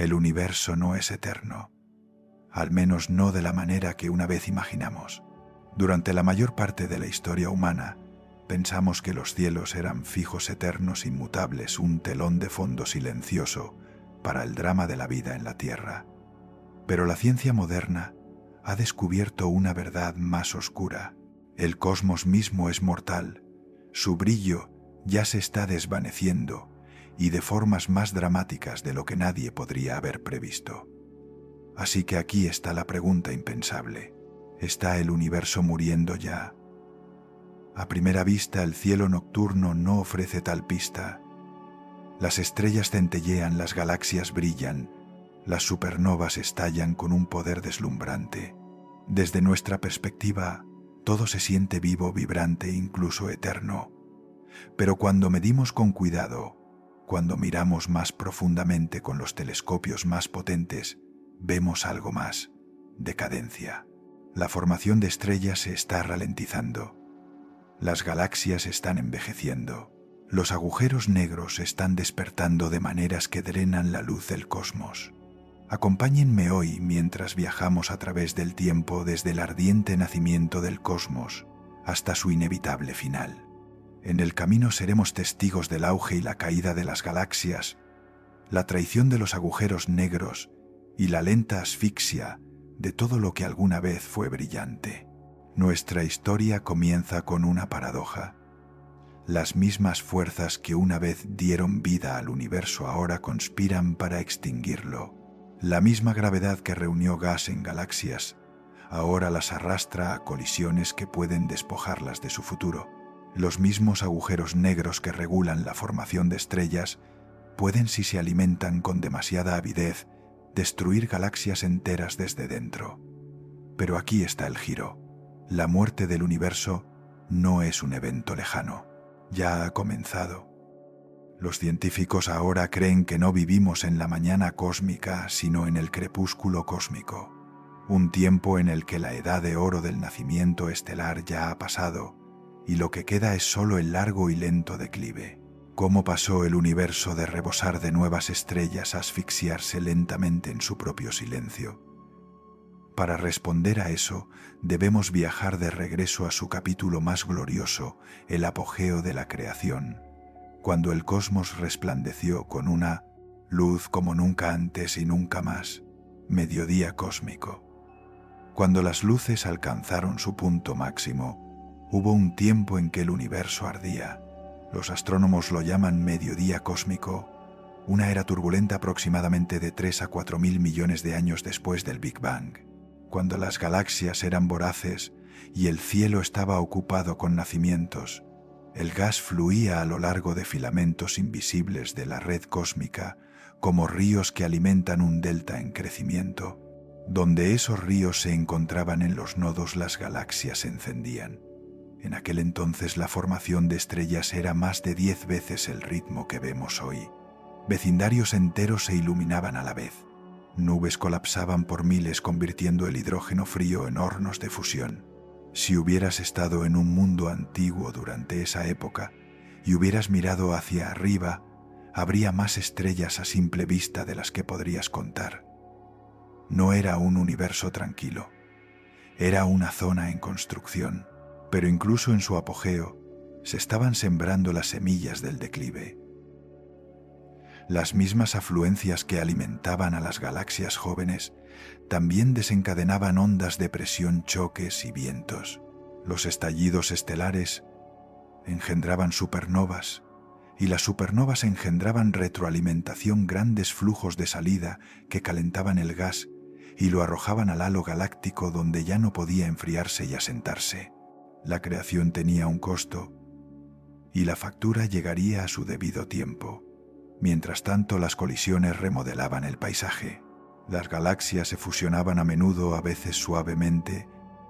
El universo no es eterno, al menos no de la manera que una vez imaginamos. Durante la mayor parte de la historia humana, pensamos que los cielos eran fijos, eternos, inmutables, un telón de fondo silencioso para el drama de la vida en la Tierra. Pero la ciencia moderna ha descubierto una verdad más oscura. El cosmos mismo es mortal, su brillo ya se está desvaneciendo y de formas más dramáticas de lo que nadie podría haber previsto. Así que aquí está la pregunta impensable. ¿Está el universo muriendo ya? A primera vista, el cielo nocturno no ofrece tal pista. Las estrellas centellean, las galaxias brillan, las supernovas estallan con un poder deslumbrante. Desde nuestra perspectiva, todo se siente vivo, vibrante, incluso eterno. Pero cuando medimos con cuidado, cuando miramos más profundamente con los telescopios más potentes, vemos algo más: decadencia. La formación de estrellas se está ralentizando. Las galaxias están envejeciendo. Los agujeros negros están despertando de maneras que drenan la luz del cosmos. Acompáñenme hoy mientras viajamos a través del tiempo desde el ardiente nacimiento del cosmos hasta su inevitable final. En el camino seremos testigos del auge y la caída de las galaxias, la traición de los agujeros negros y la lenta asfixia de todo lo que alguna vez fue brillante. Nuestra historia comienza con una paradoja. Las mismas fuerzas que una vez dieron vida al universo ahora conspiran para extinguirlo. La misma gravedad que reunió gas en galaxias ahora las arrastra a colisiones que pueden despojarlas de su futuro. Los mismos agujeros negros que regulan la formación de estrellas pueden, si se alimentan con demasiada avidez, destruir galaxias enteras desde dentro. Pero aquí está el giro. La muerte del universo no es un evento lejano. Ya ha comenzado. Los científicos ahora creen que no vivimos en la mañana cósmica, sino en el crepúsculo cósmico. Un tiempo en el que la edad de oro del nacimiento estelar ya ha pasado, y lo que queda es solo el largo y lento declive. ¿Cómo pasó el universo de rebosar de nuevas estrellas a asfixiarse lentamente en su propio silencio? Para responder a eso, debemos viajar de regreso a su capítulo más glorioso, el apogeo de la creación, cuando el cosmos resplandeció con una luz como nunca antes y nunca más, mediodía cósmico. Cuando las luces alcanzaron su punto máximo, hubo un tiempo en que el universo ardía. Los astrónomos lo llaman mediodía cósmico, una era turbulenta aproximadamente de 3 a 4 mil millones de años después del Big Bang, cuando las galaxias eran voraces y el cielo estaba ocupado con nacimientos. El gas fluía a lo largo de filamentos invisibles de la red cósmica, como ríos que alimentan un delta en crecimiento. Donde esos ríos se encontraban en los nodos, las galaxias se encendían. En aquel entonces la formación de estrellas era más de 10 veces el ritmo que vemos hoy. Vecindarios enteros se iluminaban a la vez. Nubes colapsaban por miles, convirtiendo el hidrógeno frío en hornos de fusión. Si hubieras estado en un mundo antiguo durante esa época y hubieras mirado hacia arriba, habría más estrellas a simple vista de las que podrías contar. No era un universo tranquilo. Era una zona en construcción, pero incluso en su apogeo se estaban sembrando las semillas del declive. Las mismas afluencias que alimentaban a las galaxias jóvenes también desencadenaban ondas de presión, choques y vientos. Los estallidos estelares engendraban supernovas, y las supernovas engendraban retroalimentación, grandes flujos de salida que calentaban el gas y lo arrojaban al halo galáctico, donde ya no podía enfriarse y asentarse. La creación tenía un costo, y la factura llegaría a su debido tiempo. Mientras tanto, las colisiones remodelaban el paisaje. Las galaxias se fusionaban a menudo, a veces suavemente,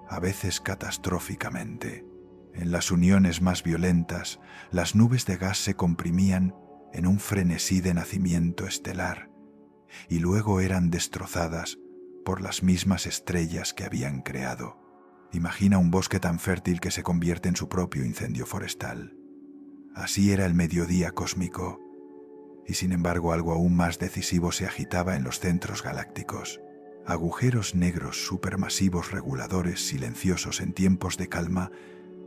a veces catastróficamente. En las uniones más violentas, las nubes de gas se comprimían en un frenesí de nacimiento estelar, y luego eran destrozadas por las mismas estrellas que habían creado. Imagina un bosque tan fértil que se convierte en su propio incendio forestal. Así era el mediodía cósmico. Y sin embargo algo aún más decisivo se agitaba en los centros galácticos. Agujeros negros supermasivos reguladores silenciosos en tiempos de calma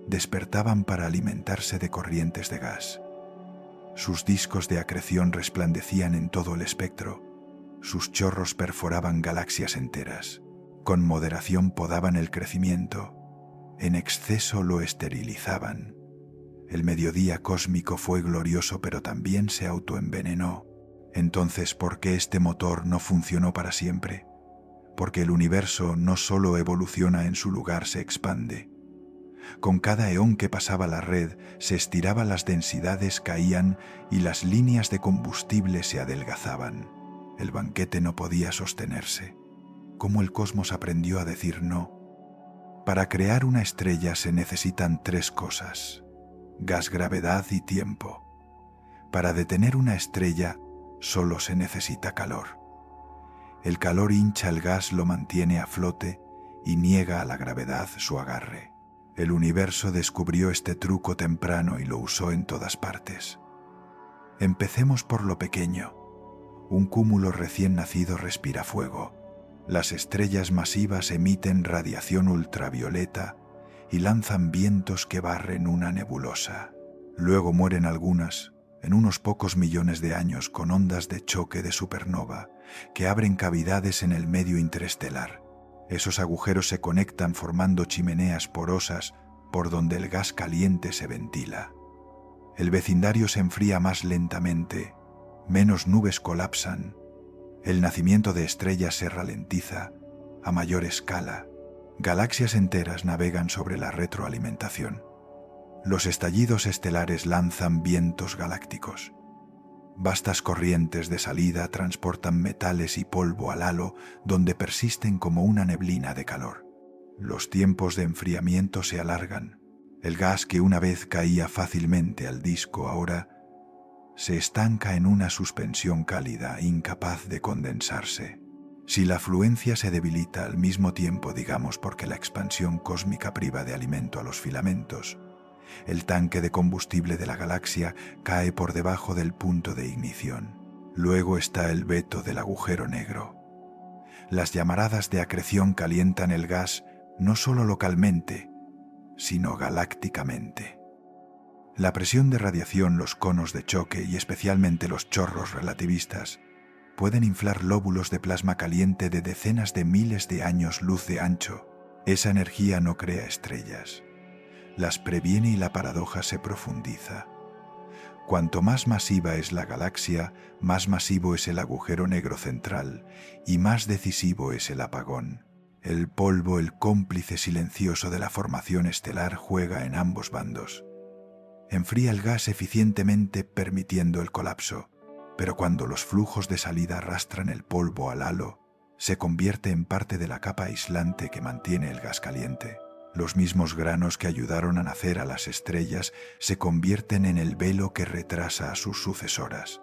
despertaban para alimentarse de corrientes de gas. Sus discos de acreción resplandecían en todo el espectro. Sus chorros perforaban galaxias enteras. Con moderación podaban el crecimiento. En exceso lo esterilizaban. El mediodía cósmico fue glorioso, pero también se autoenvenenó. Entonces, ¿por qué este motor no funcionó para siempre? Porque el universo no solo evoluciona, en su lugar se expande. Con cada eón que pasaba la red, se estiraba, las densidades caían y las líneas de combustible se adelgazaban. El banquete no podía sostenerse. ¿Cómo el cosmos aprendió a decir no? Para crear una estrella se necesitan 3 cosas: gas, gravedad y tiempo. Para detener una estrella solo se necesita calor. El calor hincha el gas, lo mantiene a flote y niega a la gravedad su agarre. El universo descubrió este truco temprano y lo usó en todas partes. Empecemos por lo pequeño. Un cúmulo recién nacido respira fuego. Las estrellas masivas emiten radiación ultravioleta y lanzan vientos que barren una nebulosa. Luego mueren algunas, en unos pocos millones de años, con ondas de choque de supernova que abren cavidades en el medio interestelar. Esos agujeros se conectan formando chimeneas porosas por donde el gas caliente se ventila. El vecindario se enfría más lentamente, menos nubes colapsan. El nacimiento de estrellas se ralentiza a mayor escala. Galaxias enteras navegan sobre la retroalimentación. Los estallidos estelares lanzan vientos galácticos. Vastas corrientes de salida transportan metales y polvo al halo, donde persisten como una neblina de calor. Los tiempos de enfriamiento se alargan. El gas que una vez caía fácilmente al disco ahora se estanca en una suspensión cálida, incapaz de condensarse. Si la fluencia se debilita al mismo tiempo, digamos porque la expansión cósmica priva de alimento a los filamentos, el tanque de combustible de la galaxia cae por debajo del punto de ignición. Luego está el veto del agujero negro. Las llamaradas de acreción calientan el gas no solo localmente, sino galácticamente. La presión de radiación, los conos de choque y especialmente los chorros relativistas pueden inflar lóbulos de plasma caliente de decenas de miles de años luz de ancho. Esa energía no crea estrellas. Las previene y la paradoja se profundiza. Cuanto más masiva es la galaxia, más masivo es el agujero negro central y más decisivo es el apagón. El polvo, el cómplice silencioso de la formación estelar, juega en ambos bandos. Enfría el gas eficientemente, permitiendo el colapso, pero cuando los flujos de salida arrastran el polvo al halo, se convierte en parte de la capa aislante que mantiene el gas caliente. Los mismos granos que ayudaron a nacer a las estrellas se convierten en el velo que retrasa a sus sucesoras.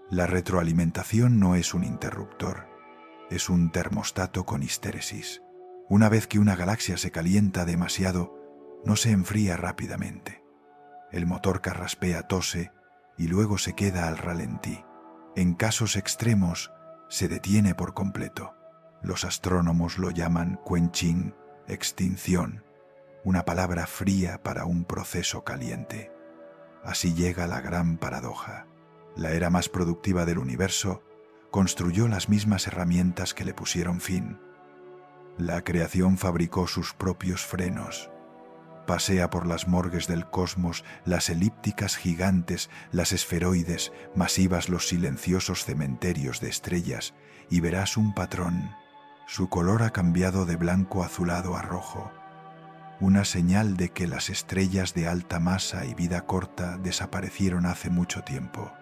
La retroalimentación no es un interruptor, es un termostato con histéresis. Una vez que una galaxia se calienta demasiado, no se enfría rápidamente. El motor carraspea, tose y luego se queda al ralentí. En casos extremos, se detiene por completo. Los astrónomos lo llaman quenching, extinción, una palabra fría para un proceso caliente. Así llega la gran paradoja. La era más productiva del universo construyó las mismas herramientas que le pusieron fin. La creación fabricó sus propios frenos. Pasea por las morgues del cosmos, las elípticas gigantes, las esferoides, masivas, los silenciosos cementerios de estrellas, y verás un patrón. Su color ha cambiado de blanco azulado a rojo, una señal de que las estrellas de alta masa y vida corta desaparecieron hace mucho tiempo.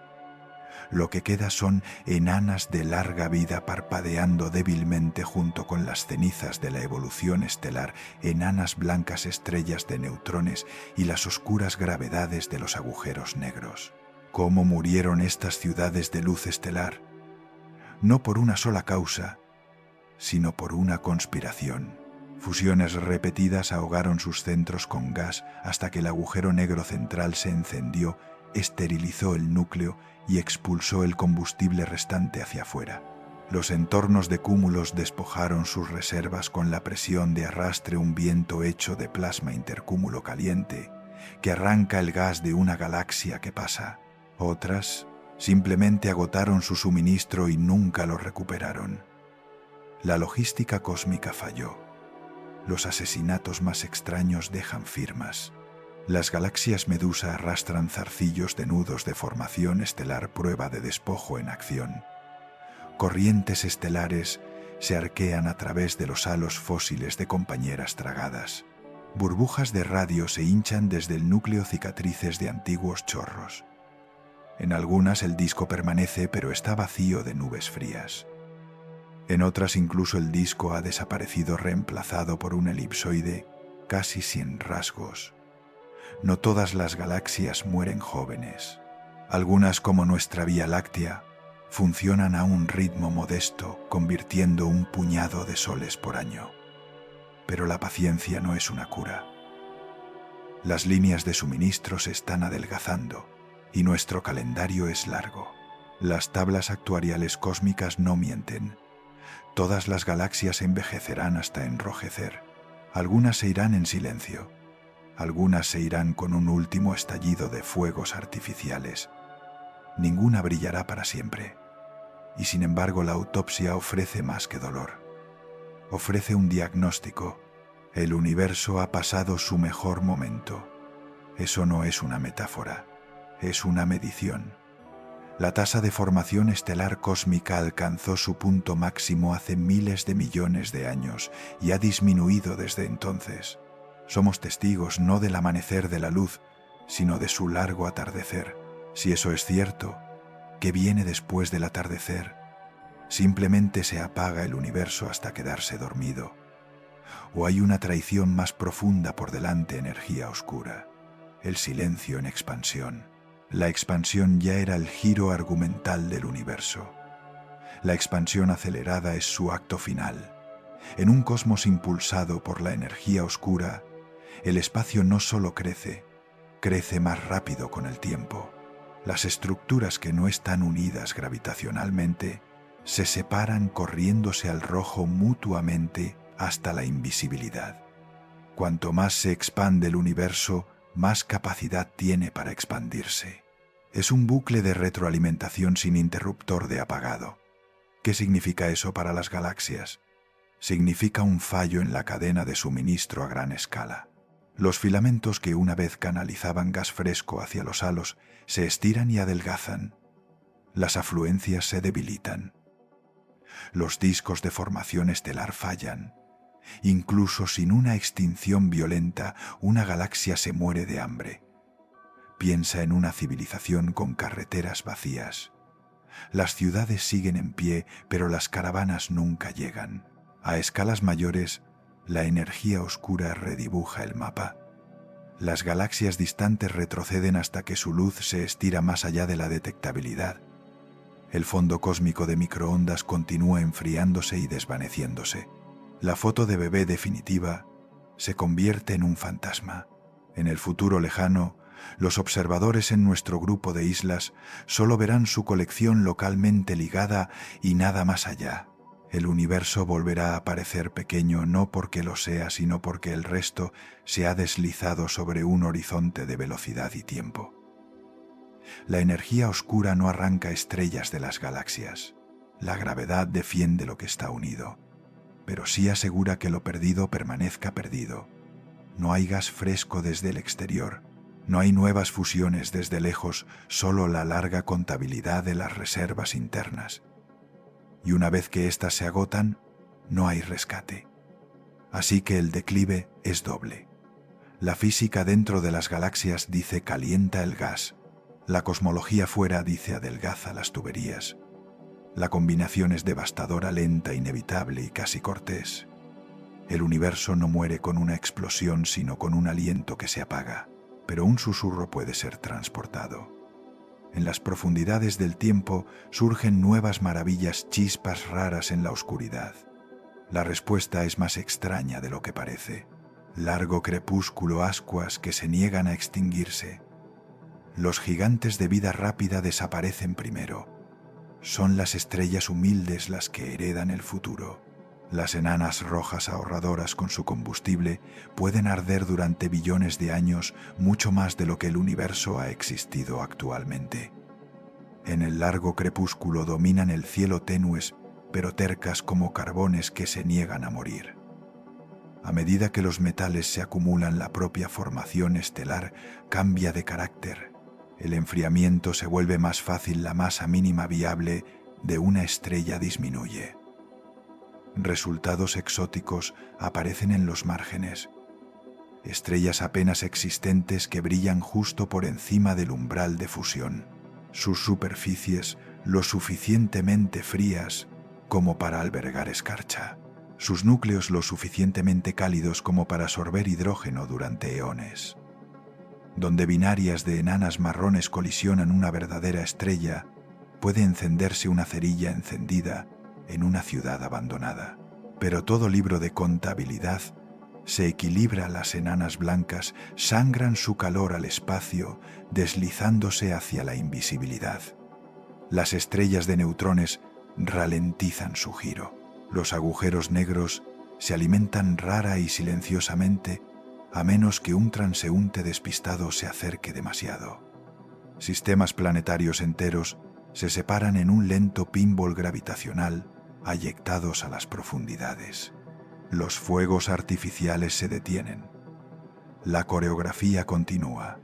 Lo que queda son enanas de larga vida parpadeando débilmente junto con las cenizas de la evolución estelar, enanas blancas estrellas de neutrones y las oscuras gravedades de los agujeros negros. ¿Cómo murieron estas ciudades de luz estelar? No por una sola causa, sino por una conspiración. Fusiones repetidas ahogaron sus centros con gas hasta que el agujero negro central se encendió esterilizó el núcleo y expulsó el combustible restante hacia afuera. Los entornos de cúmulos despojaron sus reservas con la presión de arrastre un viento hecho de plasma intercúmulo caliente que arranca el gas de una galaxia que pasa. Otras simplemente agotaron su suministro y nunca lo recuperaron. La logística cósmica falló. Los asesinatos más extraños dejan firmas. Las galaxias medusa arrastran zarcillos de nudos de formación estelar, prueba de despojo en acción. Corrientes estelares se arquean a través de los halos fósiles de compañeras tragadas. Burbujas de radio se hinchan desde el núcleo, cicatrices de antiguos chorros. En algunas el disco permanece, pero está vacío de nubes frías. En otras incluso el disco ha desaparecido, reemplazado por un elipsoide casi sin rasgos. No todas las galaxias mueren jóvenes. Algunas, como nuestra Vía Láctea, funcionan a un ritmo modesto, convirtiendo un puñado de soles por año. Pero la paciencia no es una cura. Las líneas de suministro se están adelgazando y nuestro calendario es largo. Las tablas actuariales cósmicas no mienten. Todas las galaxias envejecerán hasta enrojecer. Algunas se irán en silencio. Algunas se irán con un último estallido de fuegos artificiales. Ninguna brillará para siempre. Y sin embargo la autopsia ofrece más que dolor. Ofrece un diagnóstico. El universo ha pasado su mejor momento. Eso no es una metáfora, es una medición. La tasa de formación estelar cósmica alcanzó su punto máximo hace miles de millones de años y ha disminuido desde entonces. Somos testigos no del amanecer de la luz, sino de su largo atardecer. Si eso es cierto, ¿qué viene después del atardecer? Simplemente se apaga el universo hasta quedarse dormido. ¿O hay una traición más profunda por delante, energía oscura? El silencio en expansión. La expansión ya era el giro argumental del universo. La expansión acelerada es su acto final. En un cosmos impulsado por la energía oscura, el espacio no solo crece, crece más rápido con el tiempo. Las estructuras que no están unidas gravitacionalmente se separan corriéndose al rojo mutuamente hasta la invisibilidad. Cuanto más se expande el universo, más capacidad tiene para expandirse. Es un bucle de retroalimentación sin interruptor de apagado. ¿Qué significa eso para las galaxias? Significa un fallo en la cadena de suministro a gran escala. Los filamentos que una vez canalizaban gas fresco hacia los halos se estiran y adelgazan. Las afluencias se debilitan. Los discos de formación estelar fallan. Incluso sin una extinción violenta, una galaxia se muere de hambre. Piensa en una civilización con carreteras vacías. Las ciudades siguen en pie, pero las caravanas nunca llegan. A escalas mayores, la energía oscura redibuja el mapa. Las galaxias distantes retroceden hasta que su luz se estira más allá de la detectabilidad. El fondo cósmico de microondas continúa enfriándose y desvaneciéndose. La foto de bebé definitiva se convierte en un fantasma. En el futuro lejano, los observadores en nuestro grupo de islas solo verán su colección localmente ligada y nada más allá. El universo volverá a parecer pequeño no porque lo sea, sino porque el resto se ha deslizado sobre un horizonte de velocidad y tiempo. La energía oscura no arranca estrellas de las galaxias. La gravedad defiende lo que está unido, pero sí asegura que lo perdido permanezca perdido. No hay gas fresco desde el exterior, no hay nuevas fusiones desde lejos, solo la larga contabilidad de las reservas internas. Y una vez que éstas se agotan, no hay rescate. Así que el declive es doble. La física dentro de las galaxias dice calienta el gas. La cosmología fuera dice adelgaza las tuberías. La combinación es devastadora, lenta, inevitable y casi cortés. El universo no muere con una explosión, sino con un aliento que se apaga, pero un susurro puede ser transportado. En las profundidades del tiempo surgen nuevas maravillas, chispas raras en la oscuridad. La respuesta es más extraña de lo que parece. Largo crepúsculo, ascuas que se niegan a extinguirse. Los gigantes de vida rápida desaparecen primero. Son las estrellas humildes las que heredan el futuro. Las enanas rojas ahorradoras con su combustible pueden arder durante billones de años, mucho más de lo que el universo ha existido actualmente. En el largo crepúsculo dominan el cielo tenues, pero tercas como carbones que se niegan a morir. A medida que los metales se acumulan, la propia formación estelar cambia de carácter. El enfriamiento se vuelve más fácil, la masa mínima viable de una estrella disminuye. Resultados exóticos aparecen en los márgenes. Estrellas apenas existentes que brillan justo por encima del umbral de fusión. Sus superficies lo suficientemente frías como para albergar escarcha. Sus núcleos lo suficientemente cálidos como para absorber hidrógeno durante eones. Donde binarias de enanas marrones colisionan una verdadera estrella, puede encenderse una cerilla encendida en una ciudad abandonada. Pero todo libro de contabilidad se equilibra. Las enanas blancas sangran su calor al espacio, deslizándose hacia la invisibilidad. Las estrellas de neutrones ralentizan su giro. Los agujeros negros se alimentan rara y silenciosamente, a menos que un transeúnte despistado se acerque demasiado. Sistemas planetarios enteros se separan en un lento pinball gravitacional, ayectados a las profundidades. Los fuegos artificiales se detienen. La coreografía continúa.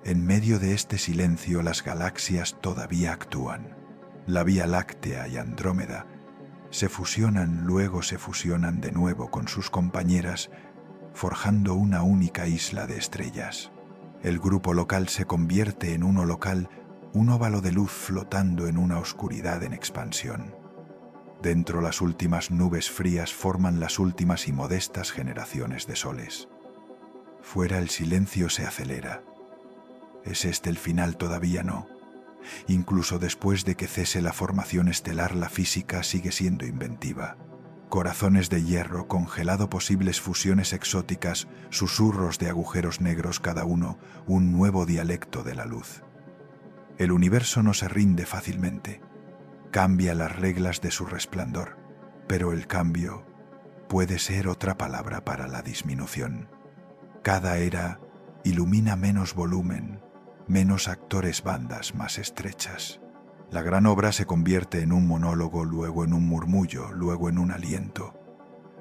En medio de este silencio, las galaxias todavía actúan. La Vía Láctea y Andrómeda se fusionan, luego se fusionan de nuevo con sus compañeras, forjando una única isla de estrellas. El grupo local se convierte en uno local, un óvalo de luz flotando en una oscuridad en expansión. Dentro, las últimas nubes frías forman las últimas y modestas generaciones de soles. Fuera, el silencio se acelera. ¿Es este el final? Todavía no. Incluso después de que cese la formación estelar, la física sigue siendo inventiva. Corazones de hierro, congelado posibles fusiones exóticas, susurros de agujeros negros, cada uno un nuevo dialecto de la luz. El universo no se rinde fácilmente. Cambia las reglas de su resplandor, pero el cambio puede ser otra palabra para la disminución. Cada era ilumina menos volumen, menos actores, bandas más estrechas. La gran obra se convierte en un monólogo, luego en un murmullo, luego en un aliento.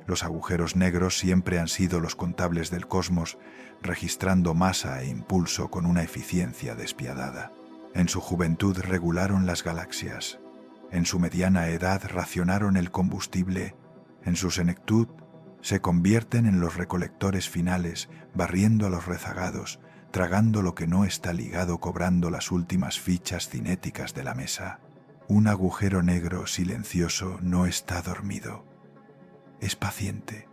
Los agujeros negros siempre han sido los contables del cosmos, registrando masa e impulso con una eficiencia despiadada. En su juventud regularon las galaxias. En su mediana edad racionaron el combustible. En su senectud se convierten en los recolectores finales, barriendo a los rezagados, tragando lo que no está ligado, cobrando las últimas fichas cinéticas de la mesa. Un agujero negro silencioso no está dormido. Es paciente.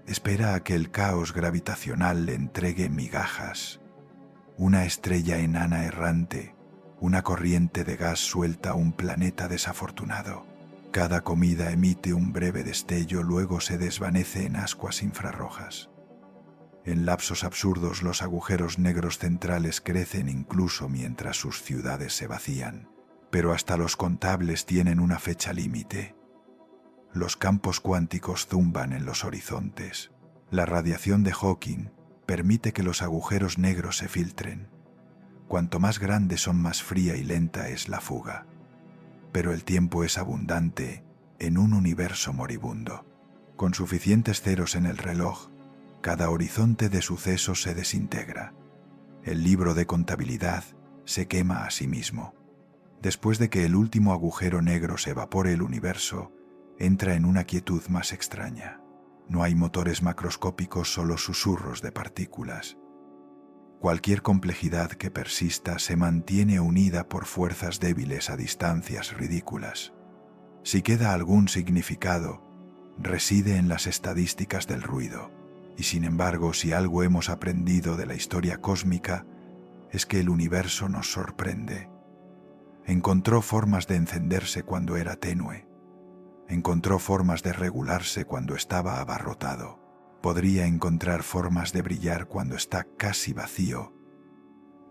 Espera a que el caos gravitacional le entregue migajas. Una estrella enana errante, una corriente de gas suelta a un planeta desafortunado. Cada comida emite un breve destello, luego se desvanece en ascuas infrarrojas. En lapsos absurdos, los agujeros negros centrales crecen incluso mientras sus ciudades se vacían. Pero hasta los contables tienen una fecha límite. Los campos cuánticos zumban en los horizontes. La radiación de Hawking permite que los agujeros negros se filtren. Cuanto más grandes son, más fría y lenta es la fuga. Pero el tiempo es abundante en un universo moribundo. Con suficientes ceros en el reloj, cada horizonte de sucesos se desintegra. El libro de contabilidad se quema a sí mismo. Después de que el último agujero negro se evapore, el universo entra en una quietud más extraña. No hay motores macroscópicos, solo susurros de partículas. Cualquier complejidad que persista se mantiene unida por fuerzas débiles a distancias ridículas. Si queda algún significado, reside en las estadísticas del ruido. Y sin embargo, si algo hemos aprendido de la historia cósmica, es que el universo nos sorprende. Encontró formas de encenderse cuando era tenue. Encontró formas de regularse cuando estaba abarrotado. Podría encontrar formas de brillar cuando está casi vacío.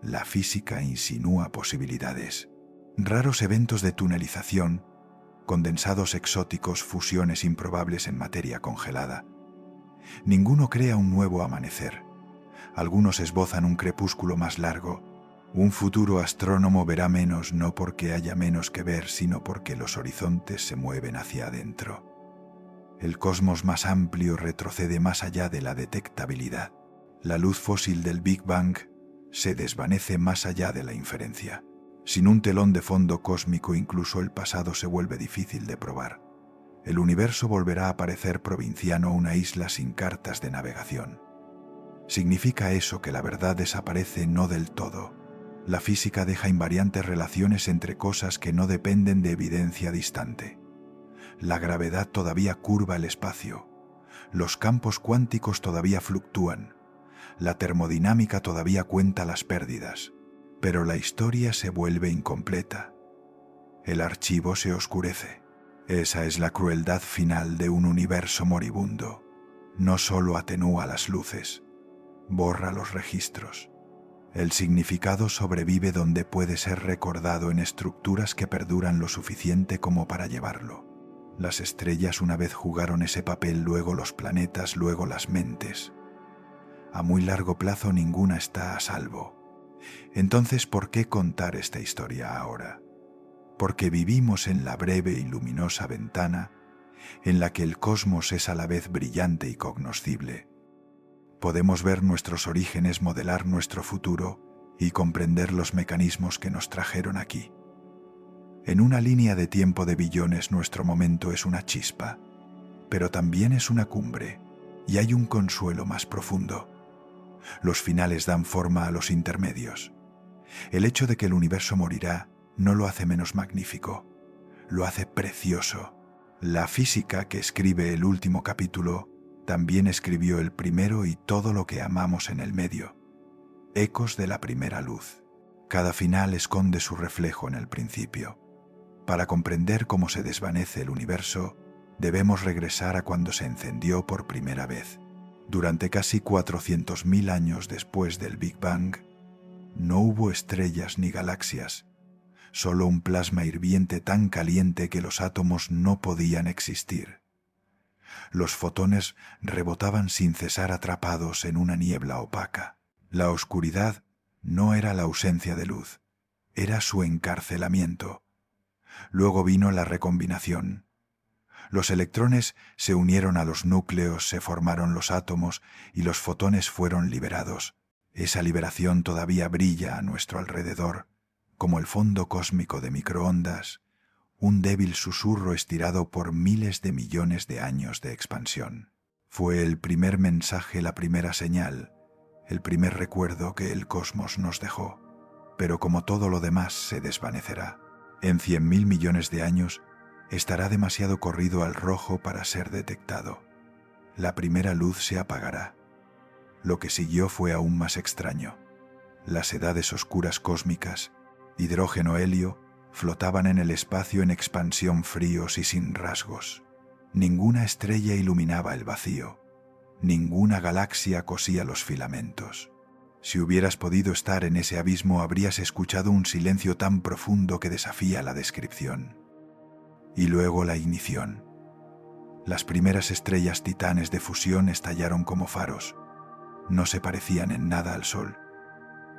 La física insinúa posibilidades. Raros eventos de tunelización, condensados exóticos, fusiones improbables en materia congelada. Ninguno crea un nuevo amanecer. Algunos esbozan un crepúsculo más largo. Un futuro astrónomo verá menos no porque haya menos que ver, sino porque los horizontes se mueven hacia adentro. El cosmos más amplio retrocede más allá de la detectabilidad. La luz fósil del Big Bang se desvanece más allá de la inferencia. Sin un telón de fondo cósmico, incluso el pasado se vuelve difícil de probar. El universo volverá a parecer provinciano, una isla sin cartas de navegación. ¿Significa eso que la verdad desaparece? No del todo. La física deja invariantes relaciones entre cosas que no dependen de evidencia distante. La gravedad todavía curva el espacio. Los campos cuánticos todavía fluctúan. La termodinámica todavía cuenta las pérdidas. Pero la historia se vuelve incompleta. El archivo se oscurece. Esa es la crueldad final de un universo moribundo. No solo atenúa las luces, borra los registros. El significado sobrevive donde puede ser recordado en estructuras que perduran lo suficiente como para llevarlo. Las estrellas una vez jugaron ese papel, luego los planetas, luego las mentes. A muy largo plazo ninguna está a salvo. Entonces, ¿por qué contar esta historia ahora? Porque vivimos en la breve y luminosa ventana en la que el cosmos es a la vez brillante y cognoscible. Podemos ver nuestros orígenes, modelar nuestro futuro y comprender los mecanismos que nos trajeron aquí. En una línea de tiempo de billones, nuestro momento es una chispa, pero también es una cumbre, y hay un consuelo más profundo. Los finales dan forma a los intermedios. El hecho de que el universo morirá no lo hace menos magnífico, lo hace precioso. La física que escribe el último capítulo también escribió el primero y todo lo que amamos en el medio. Ecos de la primera luz. Cada final esconde su reflejo en el principio. Para comprender cómo se desvanece el universo, debemos regresar a cuando se encendió por primera vez. Durante casi 400.000 años después del Big Bang, no hubo estrellas ni galaxias, solo un plasma hirviente tan caliente que los átomos no podían existir. Los fotones rebotaban sin cesar atrapados en una niebla opaca. La oscuridad no era la ausencia de luz, era su encarcelamiento. Luego vino la recombinación. Los electrones se unieron a los núcleos, se formaron los átomos y los fotones fueron liberados. Esa liberación todavía brilla a nuestro alrededor, como el fondo cósmico de microondas, un débil susurro estirado por miles de millones de años de expansión. Fue el primer mensaje, la primera señal, el primer recuerdo que el cosmos nos dejó. Pero como todo lo demás se desvanecerá. En 100.000 millones de años estará demasiado corrido al rojo para ser detectado. La primera luz se apagará. Lo que siguió fue aún más extraño. Las edades oscuras cósmicas, hidrógeno-helio, flotaban en el espacio en expansión, fríos y sin rasgos. Ninguna estrella iluminaba el vacío. Ninguna galaxia cosía los filamentos. Si hubieras podido estar en ese abismo, habrías escuchado un silencio tan profundo que desafía la descripción. Y luego la ignición. Las primeras estrellas titanes de fusión estallaron como faros. No se parecían en nada al Sol.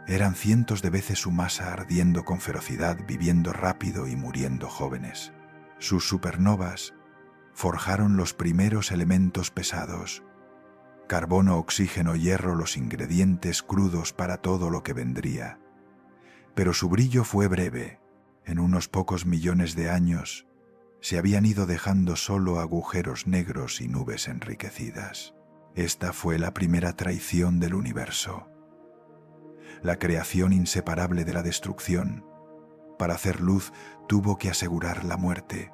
Eran cientos de veces su masa, ardiendo con ferocidad, viviendo rápido y muriendo jóvenes. Sus supernovas forjaron los primeros elementos pesados. Carbono, oxígeno, hierro, los ingredientes crudos para todo lo que vendría. Pero su brillo fue breve. En unos pocos millones de años se habían ido dejando solo agujeros negros y nubes enriquecidas. Esta fue la primera traición del universo. La creación inseparable de la destrucción. Para hacer luz tuvo que asegurar la muerte.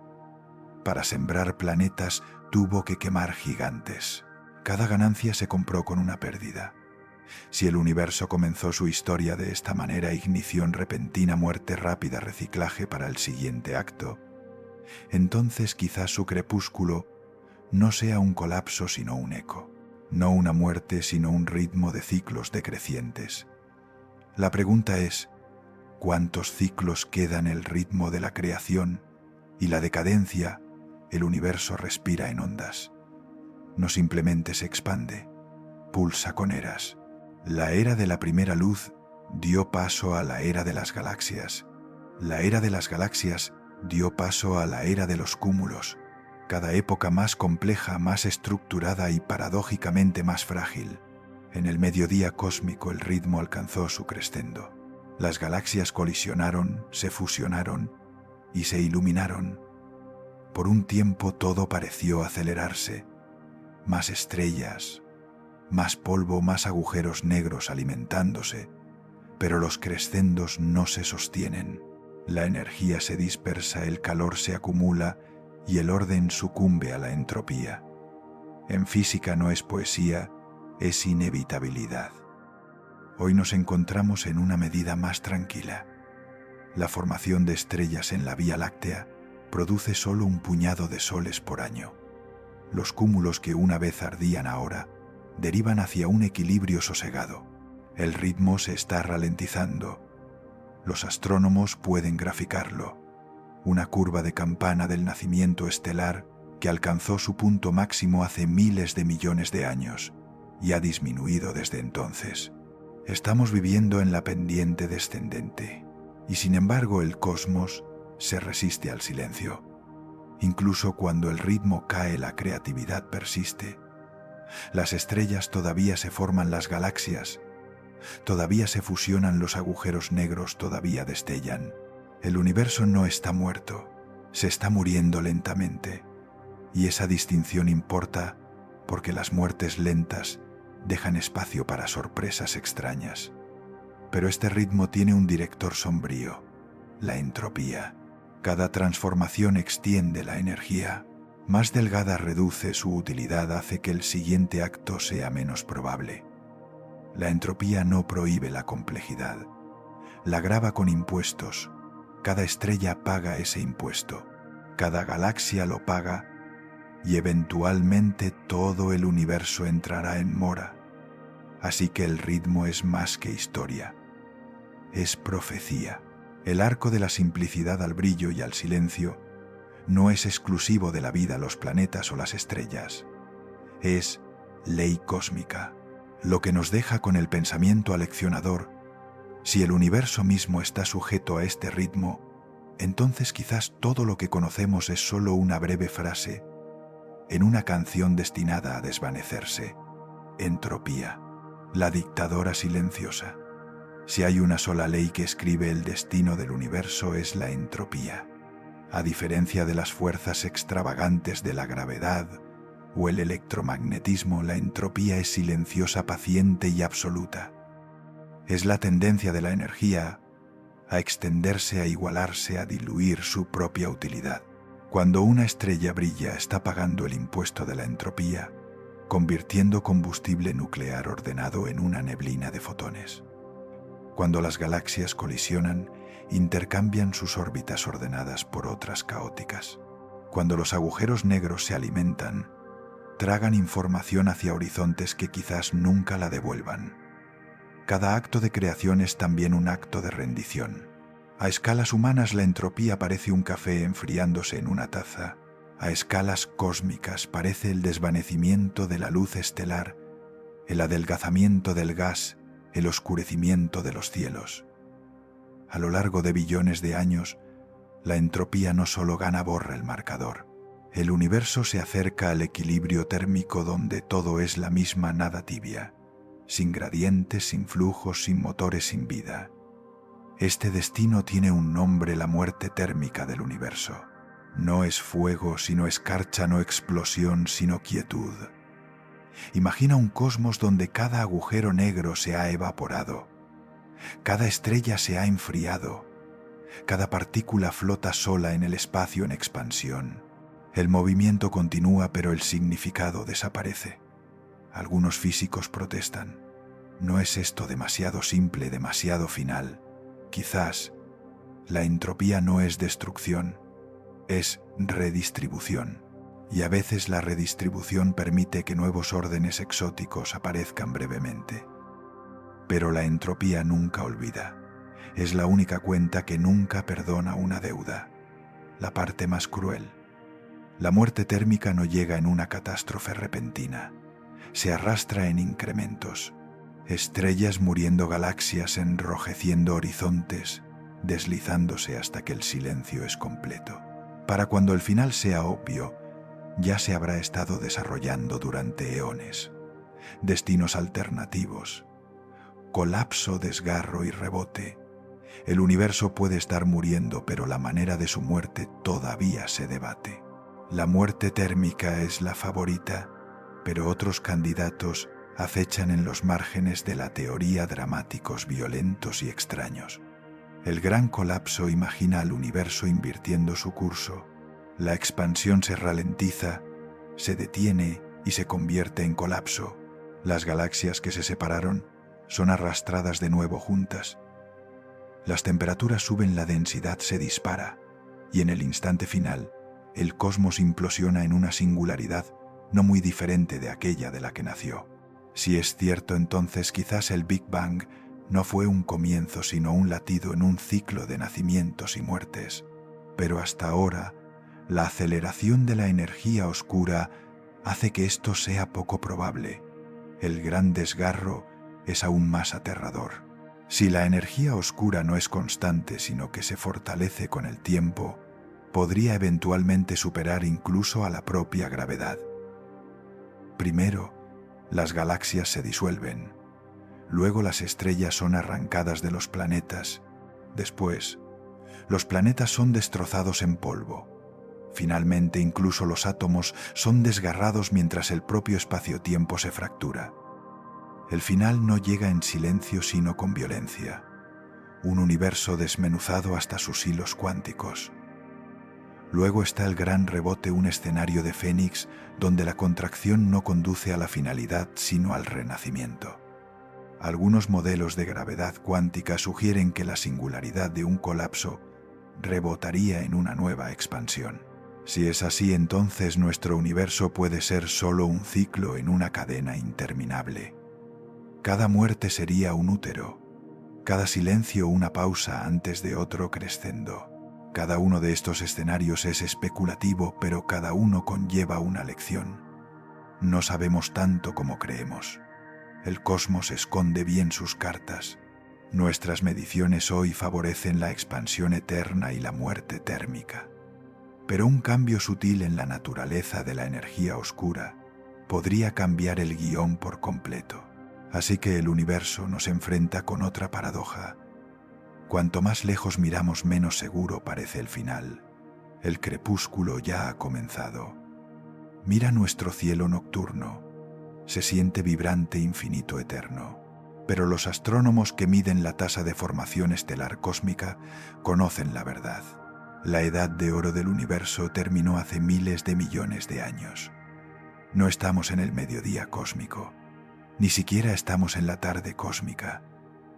Para sembrar planetas tuvo que quemar gigantes. Cada ganancia se compró con una pérdida. Si el universo comenzó su historia de esta manera, ignición repentina, muerte rápida, reciclaje para el siguiente acto, entonces quizás su crepúsculo no sea un colapso sino un eco, no una muerte sino un ritmo de ciclos decrecientes. La pregunta es, ¿cuántos ciclos quedan el ritmo de la creación y la decadencia? El universo respira en ondas. No simplemente se expande, pulsa con eras. La era de la primera luz dio paso a la era de las galaxias. La era de las galaxias dio paso a la era de los cúmulos, cada época más compleja, más estructurada y paradójicamente más frágil. En el mediodía cósmico el ritmo alcanzó su crescendo. Las galaxias colisionaron, se fusionaron y se iluminaron. Por un tiempo todo pareció acelerarse. Más estrellas, más polvo, más agujeros negros alimentándose, pero los crescendos no se sostienen. La energía se dispersa, el calor se acumula y el orden sucumbe a la entropía. En física no es poesía, es inevitabilidad. Hoy nos encontramos en una medida más tranquila. La formación de estrellas en la Vía Láctea produce solo un puñado de soles por año. Los cúmulos que una vez ardían ahora derivan hacia un equilibrio sosegado. El ritmo se está ralentizando. Los astrónomos pueden graficarlo. Una curva de campana del nacimiento estelar que alcanzó su punto máximo hace miles de millones de años y ha disminuido desde entonces. Estamos viviendo en la pendiente descendente y sin embargo el cosmos se resiste al silencio. Incluso cuando el ritmo cae, la creatividad persiste. Las estrellas todavía se forman, las galaxias todavía se fusionan, los agujeros negros todavía destellan. El universo no está muerto, se está muriendo lentamente. Y esa distinción importa porque las muertes lentas dejan espacio para sorpresas extrañas. Pero este ritmo tiene un director sombrío, la entropía. Cada transformación extiende la energía. Más delgada reduce su utilidad, hace que el siguiente acto sea menos probable. La entropía no prohíbe la complejidad, la grava con impuestos. Cada estrella paga ese impuesto, cada galaxia lo paga y eventualmente todo el universo entrará en mora. Así que el ritmo es más que historia, es profecía. El arco de la simplicidad al brillo y al silencio no es exclusivo de la vida, los planetas o las estrellas. Es ley cósmica, lo que nos deja con el pensamiento aleccionador. Si el universo mismo está sujeto a este ritmo, entonces quizás todo lo que conocemos es solo una breve frase en una canción destinada a desvanecerse. Entropía, la dictadora silenciosa. Si hay una sola ley que escribe el destino del universo, es la entropía. A diferencia de las fuerzas extravagantes de la gravedad o el electromagnetismo, la entropía es silenciosa, paciente y absoluta. Es la tendencia de la energía a extenderse, a igualarse, a diluir su propia utilidad. Cuando una estrella brilla, está pagando el impuesto de la entropía, convirtiendo combustible nuclear ordenado en una neblina de fotones. Cuando las galaxias colisionan, intercambian sus órbitas ordenadas por otras caóticas. Cuando los agujeros negros se alimentan, tragan información hacia horizontes que quizás nunca la devuelvan. Cada acto de creación es también un acto de rendición. A escalas humanas la entropía parece un café enfriándose en una taza. A escalas cósmicas parece el desvanecimiento de la luz estelar, el adelgazamiento del gas, el oscurecimiento de los cielos. A lo largo de billones de años, la entropía no solo gana, borra el marcador. El universo se acerca al equilibrio térmico donde todo es la misma nada tibia, sin gradientes, sin flujos, sin motores, sin vida. Este destino tiene un nombre: la muerte térmica del universo. No es fuego, sino escarcha, no explosión, sino quietud. Imagina un cosmos donde cada agujero negro se ha evaporado, cada estrella se ha enfriado, cada partícula flota sola en el espacio en expansión. El movimiento continúa, pero el significado desaparece. Algunos físicos protestan. ¿No es esto demasiado simple, demasiado final? Quizás la entropía no es destrucción, es redistribución. Y a veces la redistribución permite que nuevos órdenes exóticos aparezcan brevemente. Pero la entropía nunca olvida. Es la única cuenta que nunca perdona una deuda. La parte más cruel. La muerte térmica no llega en una catástrofe repentina. Se arrastra en incrementos. Estrellas muriendo, galaxias enrojeciendo horizontes, deslizándose hasta que el silencio es completo. Para cuando el final sea obvio, ya se habrá estado desarrollando durante eones. Destinos alternativos. Colapso, desgarro y rebote. El universo puede estar muriendo, pero la manera de su muerte todavía se debate. La muerte térmica es la favorita, pero otros candidatos acechan en los márgenes de la teoría, dramáticos, violentos y extraños. El gran colapso imagina al universo invirtiendo su curso. La expansión se ralentiza, se detiene y se convierte en colapso. Las galaxias que se separaron son arrastradas de nuevo juntas. Las temperaturas suben, la densidad se dispara, y en el instante final, el cosmos implosiona en una singularidad no muy diferente de aquella de la que nació. Si es cierto, entonces quizás el Big Bang no fue un comienzo sino un latido en un ciclo de nacimientos y muertes. Pero hasta ahora, la aceleración de la energía oscura hace que esto sea poco probable. El gran desgarro es aún más aterrador. Si la energía oscura no es constante sino que se fortalece con el tiempo, podría eventualmente superar incluso a la propia gravedad. Primero, las galaxias se disuelven. Luego las estrellas son arrancadas de los planetas. Después, los planetas son destrozados en polvo. Finalmente, incluso los átomos son desgarrados mientras el propio espacio-tiempo se fractura. El final no llega en silencio sino con violencia. Un universo desmenuzado hasta sus hilos cuánticos. Luego está el gran rebote, un escenario de Fénix donde la contracción no conduce a la finalidad sino al renacimiento. Algunos modelos de gravedad cuántica sugieren que la singularidad de un colapso rebotaría en una nueva expansión. Si es así, entonces nuestro universo puede ser solo un ciclo en una cadena interminable. Cada muerte sería un útero, cada silencio una pausa antes de otro crescendo. Cada uno de estos escenarios es especulativo, pero cada uno conlleva una lección. No sabemos tanto como creemos. El cosmos esconde bien sus cartas. Nuestras mediciones hoy favorecen la expansión eterna y la muerte térmica. Pero un cambio sutil en la naturaleza de la energía oscura podría cambiar el guión por completo. Así que el universo nos enfrenta con otra paradoja. Cuanto más lejos miramos, menos seguro parece el final. El crepúsculo ya ha comenzado. Mira nuestro cielo nocturno. Se siente vibrante, infinito, eterno. Pero los astrónomos que miden la tasa de formación estelar cósmica conocen la verdad. La edad de oro del universo terminó hace miles de millones de años. No estamos en el mediodía cósmico. Ni siquiera estamos en la tarde cósmica.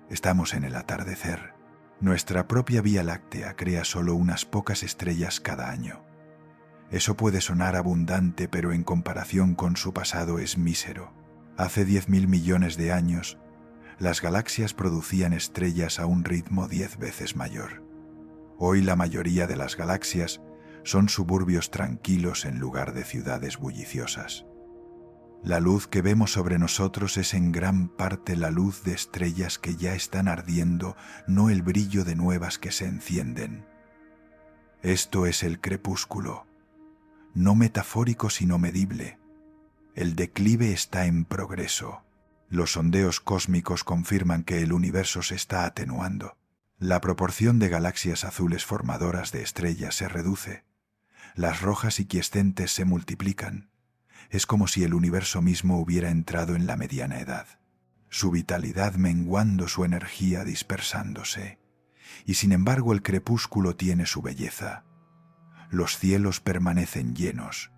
Estamos en el atardecer. Nuestra propia Vía Láctea crea solo unas pocas estrellas cada año. Eso puede sonar abundante, pero en comparación con su pasado es mísero. Hace 10.000 millones de años, las galaxias producían estrellas a un ritmo 10 veces mayor. Hoy la mayoría de las galaxias son suburbios tranquilos en lugar de ciudades bulliciosas. La luz que vemos sobre nosotros es en gran parte la luz de estrellas que ya están ardiendo, no el brillo de nuevas que se encienden. Esto es el crepúsculo, no metafórico sino medible. El declive está en progreso. Los sondeos cósmicos confirman que el universo se está atenuando. La proporción de galaxias azules formadoras de estrellas se reduce. Las rojas y quiescentes se multiplican. Es como si el universo mismo hubiera entrado en la mediana edad, su vitalidad menguando, su energía dispersándose. Y sin embargo el crepúsculo tiene su belleza. Los cielos permanecen llenos,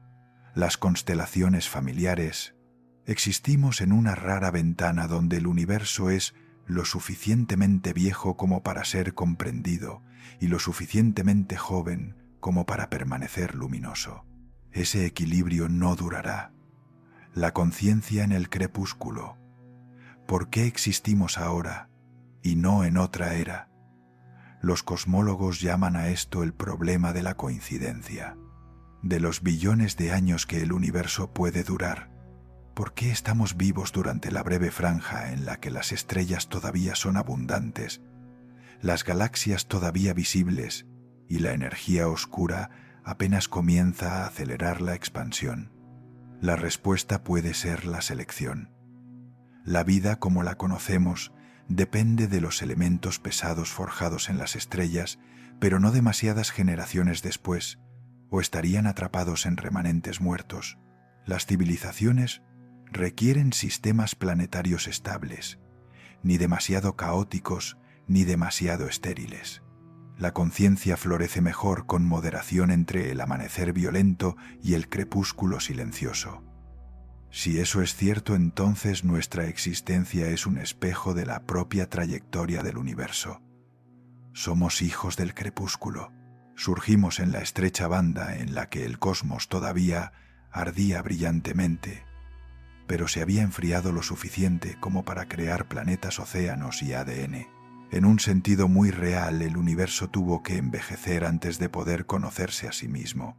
las constelaciones familiares. Existimos en una rara ventana donde el universo es lo suficientemente viejo como para ser comprendido y lo suficientemente joven como para permanecer luminoso. Ese equilibrio no durará. La conciencia en el crepúsculo. ¿Por qué existimos ahora y no en otra era? Los cosmólogos llaman a esto el problema de la coincidencia. De los billones de años que el universo puede durar, ¿por qué estamos vivos durante la breve franja en la que las estrellas todavía son abundantes, las galaxias todavía visibles y la energía oscura apenas comienza a acelerar la expansión? La respuesta puede ser la selección. La vida como la conocemos depende de los elementos pesados forjados en las estrellas, pero no demasiadas generaciones después, o estarían atrapados en remanentes muertos. Las civilizaciones requieren sistemas planetarios estables, ni demasiado caóticos ni demasiado estériles. La conciencia florece mejor con moderación entre el amanecer violento y el crepúsculo silencioso. Si eso es cierto, entonces nuestra existencia es un espejo de la propia trayectoria del universo. Somos hijos del crepúsculo. Surgimos en la estrecha banda en la que el cosmos todavía ardía brillantemente, pero se había enfriado lo suficiente como para crear planetas, océanos y ADN. En un sentido muy real, el universo tuvo que envejecer antes de poder conocerse a sí mismo.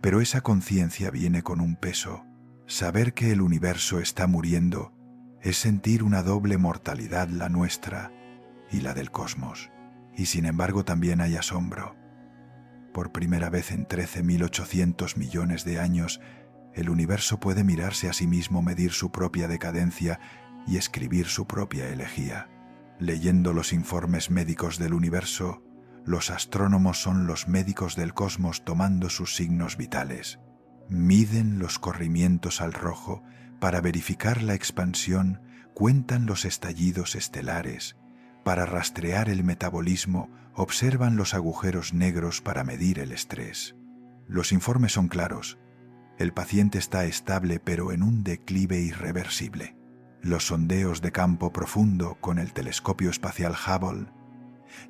Pero esa conciencia viene con un peso. Saber que el universo está muriendo es sentir una doble mortalidad, la nuestra y la del cosmos. Y sin embargo también hay asombro. Por primera vez en 13.800 millones de años, el universo puede mirarse a sí mismo, medir su propia decadencia y escribir su propia elegía. Leyendo los informes médicos del universo, los astrónomos son los médicos del cosmos tomando sus signos vitales. Miden los corrimientos al rojo para verificar la expansión, cuentan los estallidos estelares, para rastrear el metabolismo, observan los agujeros negros para medir el estrés. Los informes son claros. El paciente está estable pero en un declive irreversible. Los sondeos de campo profundo con el telescopio espacial Hubble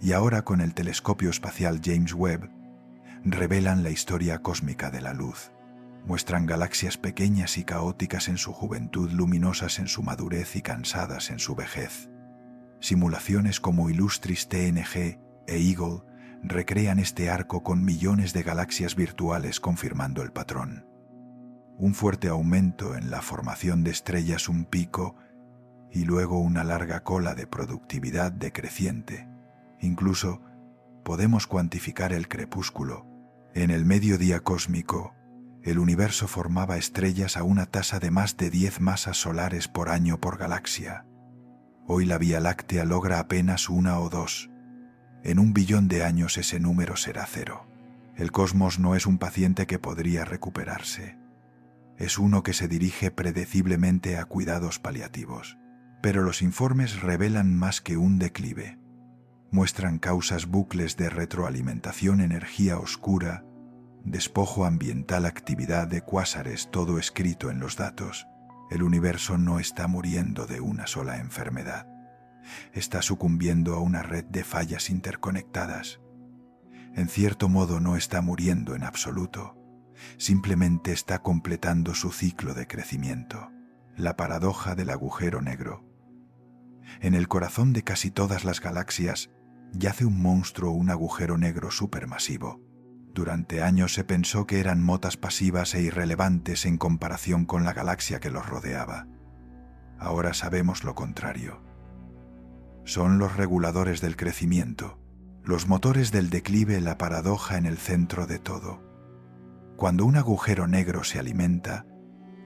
y ahora con el telescopio espacial James Webb revelan la historia cósmica de la luz. Muestran galaxias pequeñas y caóticas en su juventud, luminosas en su madurez y cansadas en su vejez. Simulaciones como Illustris TNG e Eagle recrean este arco con millones de galaxias virtuales confirmando el patrón. Un fuerte aumento en la formación de estrellas, un pico y luego una larga cola de productividad decreciente. Incluso podemos cuantificar el crepúsculo. En el mediodía cósmico, el universo formaba estrellas a una tasa de más de 10 masas solares por año por galaxia. Hoy la Vía Láctea logra apenas 1 o 2. En 1 billón de años ese número será 0. El cosmos no es un paciente que podría recuperarse. Es uno que se dirige predeciblemente a cuidados paliativos. Pero los informes revelan más que un declive. Muestran causas, bucles de retroalimentación, energía oscura, despojo ambiental, actividad de cuásares, todo escrito en los datos. El universo no está muriendo de una sola enfermedad. Está sucumbiendo a una red de fallas interconectadas. En cierto modo no está muriendo en absoluto. Simplemente está completando su ciclo de crecimiento. La paradoja del agujero negro. En el corazón de casi todas las galaxias yace un monstruo, un agujero negro supermasivo. Durante años se pensó que eran motas pasivas e irrelevantes en comparación con la galaxia que los rodeaba. Ahora sabemos lo contrario. Son los reguladores del crecimiento, los motores del declive, la paradoja en el centro de todo. Cuando un agujero negro se alimenta,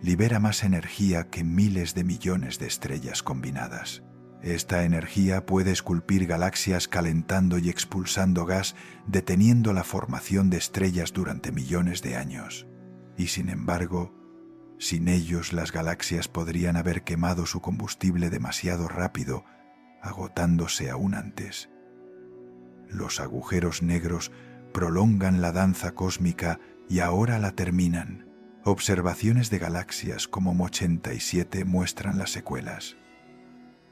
libera más energía que miles de millones de estrellas combinadas. Esta energía puede esculpir galaxias calentando y expulsando gas, deteniendo la formación de estrellas durante millones de años. Y sin embargo, sin ellos las galaxias podrían haber quemado su combustible demasiado rápido, agotándose aún antes. Los agujeros negros prolongan la danza cósmica y ahora la terminan. Observaciones de galaxias como M87 muestran las secuelas.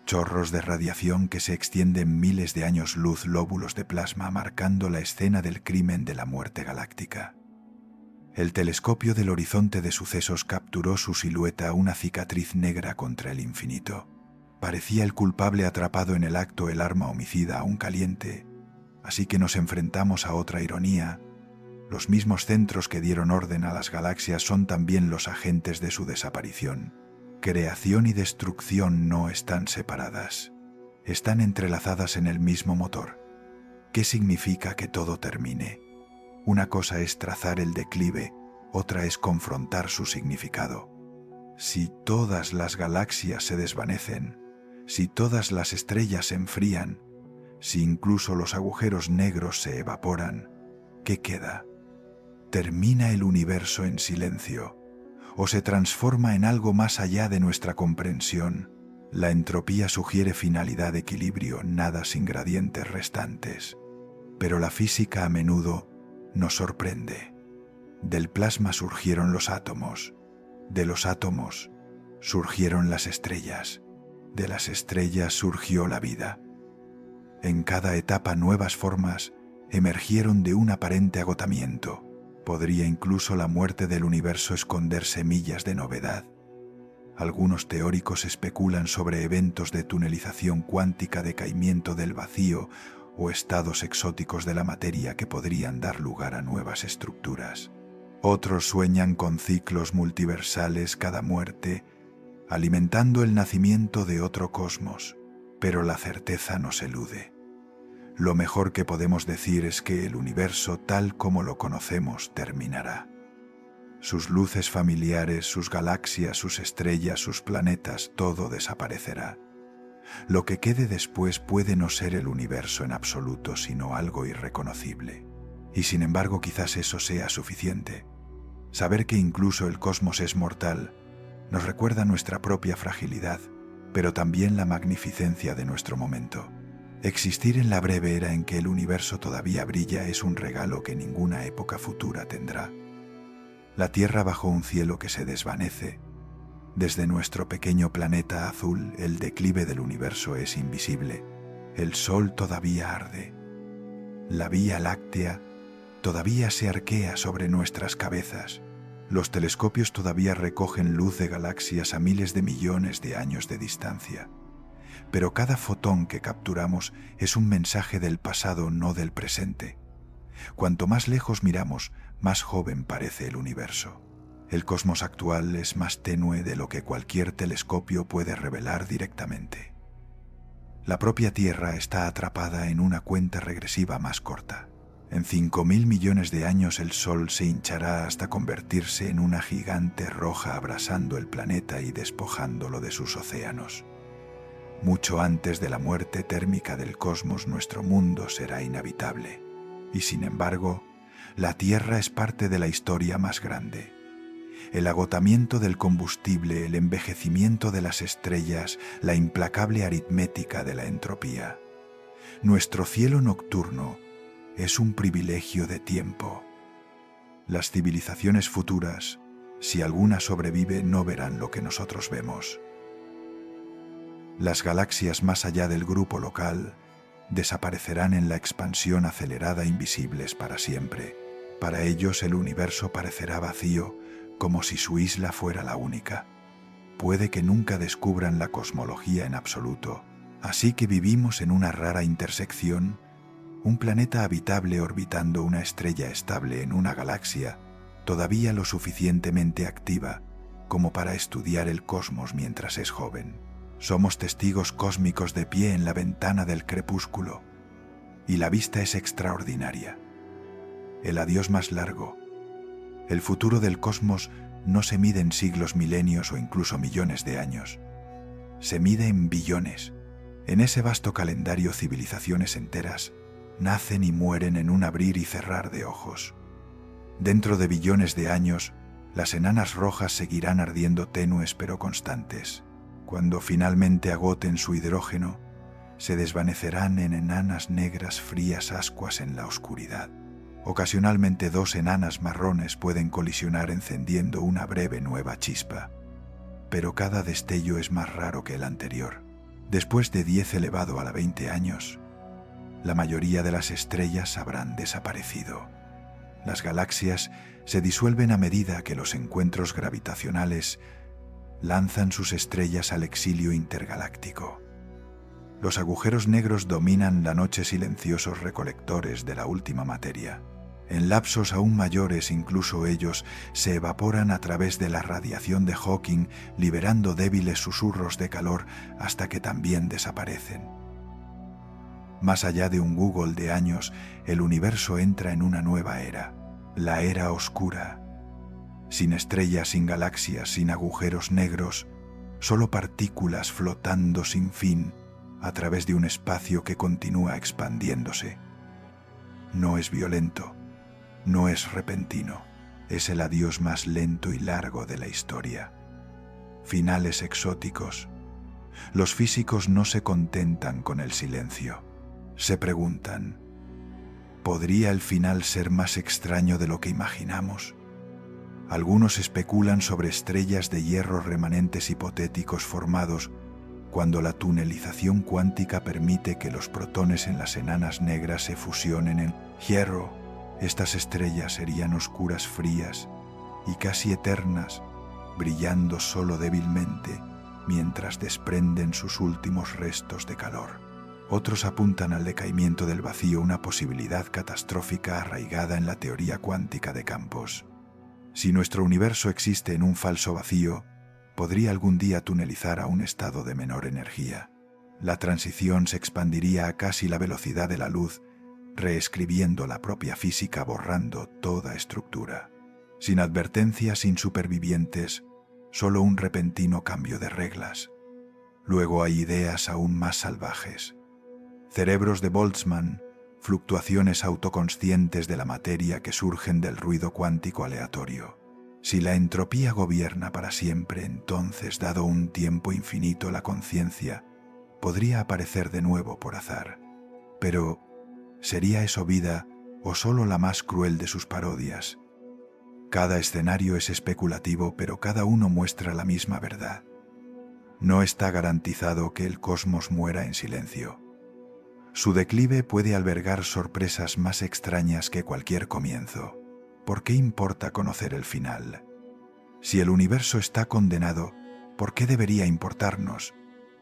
Chorros de radiación que se extienden miles de años luz, lóbulos de plasma marcando la escena del crimen de la muerte galáctica. El telescopio del horizonte de sucesos capturó su silueta, una cicatriz negra contra el infinito. Parecía el culpable atrapado en el acto, el arma homicida aún caliente. Así que nos enfrentamos a otra ironía. Los mismos centros que dieron orden a las galaxias son también los agentes de su desaparición. Creación y destrucción no están separadas. Están entrelazadas en el mismo motor. ¿Qué significa que todo termine? Una cosa es trazar el declive, otra es confrontar su significado. Si todas las galaxias se desvanecen, si todas las estrellas se enfrían, si incluso los agujeros negros se evaporan, ¿qué queda? ¿Termina el universo en silencio o se transforma en algo más allá de nuestra comprensión? La entropía sugiere finalidad, equilibrio, nada sin gradientes restantes. Pero la física a menudo nos sorprende. Del plasma surgieron los átomos, de los átomos surgieron las estrellas, de las estrellas surgió la vida. En cada etapa nuevas formas emergieron de un aparente agotamiento. Podría incluso la muerte del universo esconder semillas de novedad. Algunos teóricos especulan sobre eventos de tunelización cuántica, decaimiento del vacío o estados exóticos de la materia que podrían dar lugar a nuevas estructuras. Otros sueñan con ciclos multiversales cada muerte, alimentando el nacimiento de otro cosmos, pero la certeza nos elude. Lo mejor que podemos decir es que el universo tal como lo conocemos terminará. Sus luces familiares, sus galaxias, sus estrellas, sus planetas, todo desaparecerá. Lo que quede después puede no ser el universo en absoluto, sino algo irreconocible. Y sin embargo, quizás eso sea suficiente. Saber que incluso el cosmos es mortal nos recuerda nuestra propia fragilidad, pero también la magnificencia de nuestro momento. Existir en la breve era en que el universo todavía brilla es un regalo que ninguna época futura tendrá. La Tierra bajo un cielo que se desvanece. Desde nuestro pequeño planeta azul, el declive del universo es invisible. El Sol todavía arde. La Vía Láctea todavía se arquea sobre nuestras cabezas. Los telescopios todavía recogen luz de galaxias a miles de millones de años de distancia. Pero cada fotón que capturamos es un mensaje del pasado, no del presente. Cuanto más lejos miramos, más joven parece el universo. El cosmos actual es más tenue de lo que cualquier telescopio puede revelar directamente. La propia Tierra está atrapada en una cuenta regresiva más corta. En 5.000 millones de años el Sol se hinchará hasta convertirse en una gigante roja abrasando el planeta y despojándolo de sus océanos. Mucho antes de la muerte térmica del cosmos, nuestro mundo será inhabitable. Y sin embargo, la Tierra es parte de la historia más grande. El agotamiento del combustible, el envejecimiento de las estrellas, la implacable aritmética de la entropía. Nuestro cielo nocturno es un privilegio de tiempo. Las civilizaciones futuras, si alguna sobrevive, no verán lo que nosotros vemos. Las galaxias más allá del grupo local desaparecerán en la expansión acelerada, invisibles para siempre. Para ellos el universo parecerá vacío, como si su isla fuera la única. Puede que nunca descubran la cosmología en absoluto, así que vivimos en una rara intersección, un planeta habitable orbitando una estrella estable en una galaxia todavía lo suficientemente activa como para estudiar el cosmos mientras es joven. Somos testigos cósmicos de pie en la ventana del crepúsculo, y la vista es extraordinaria. El adiós más largo. El futuro del cosmos no se mide en siglos, milenios o incluso millones de años. Se mide en billones. En ese vasto calendario, civilizaciones enteras nacen y mueren en un abrir y cerrar de ojos. Dentro de billones de años, las enanas rojas seguirán ardiendo tenues pero constantes. Cuando finalmente agoten su hidrógeno, se desvanecerán en enanas negras frías ascuas en la oscuridad. Ocasionalmente dos enanas marrones pueden colisionar encendiendo una breve nueva chispa, pero cada destello es más raro que el anterior. Después de 10 elevado a la 20 años, la mayoría de las estrellas habrán desaparecido. Las galaxias se disuelven a medida que los encuentros gravitacionales lanzan sus estrellas al exilio intergaláctico. Los agujeros negros dominan la noche, silenciosos recolectores de la última materia. En lapsos aún mayores, incluso ellos se evaporan a través de la radiación de Hawking, liberando débiles susurros de calor hasta que también desaparecen. Más allá de un Google de años, el universo entra en una nueva era, la era oscura. Sin estrellas, sin galaxias, sin agujeros negros, solo partículas flotando sin fin a través de un espacio que continúa expandiéndose. No es violento, no es repentino, es el adiós más lento y largo de la historia. Finales exóticos. Los físicos no se contentan con el silencio. Se preguntan, ¿podría el final ser más extraño de lo que imaginamos? Algunos especulan sobre estrellas de hierro remanentes hipotéticos formados cuando la tunelización cuántica permite que los protones en las enanas negras se fusionen en hierro. Estas estrellas serían oscuras, frías y casi eternas, brillando solo débilmente mientras desprenden sus últimos restos de calor. Otros apuntan al decaimiento del vacío, una posibilidad catastrófica arraigada en la teoría cuántica de campos. Si nuestro universo existe en un falso vacío, podría algún día tunelizar a un estado de menor energía. La transición se expandiría a casi la velocidad de la luz, reescribiendo la propia física, borrando toda estructura. Sin advertencia, sin supervivientes, solo un repentino cambio de reglas. Luego hay ideas aún más salvajes. Cerebros de Boltzmann, fluctuaciones autoconscientes de la materia que surgen del ruido cuántico aleatorio. Si la entropía gobierna para siempre, entonces, dado un tiempo infinito, la conciencia podría aparecer de nuevo por azar. Pero, ¿sería eso vida o solo la más cruel de sus parodias? Cada escenario es especulativo, pero cada uno muestra la misma verdad. No está garantizado que el cosmos muera en silencio. Su declive puede albergar sorpresas más extrañas que cualquier comienzo. ¿Por qué importa conocer el final? Si el universo está condenado, ¿por qué debería importarnos?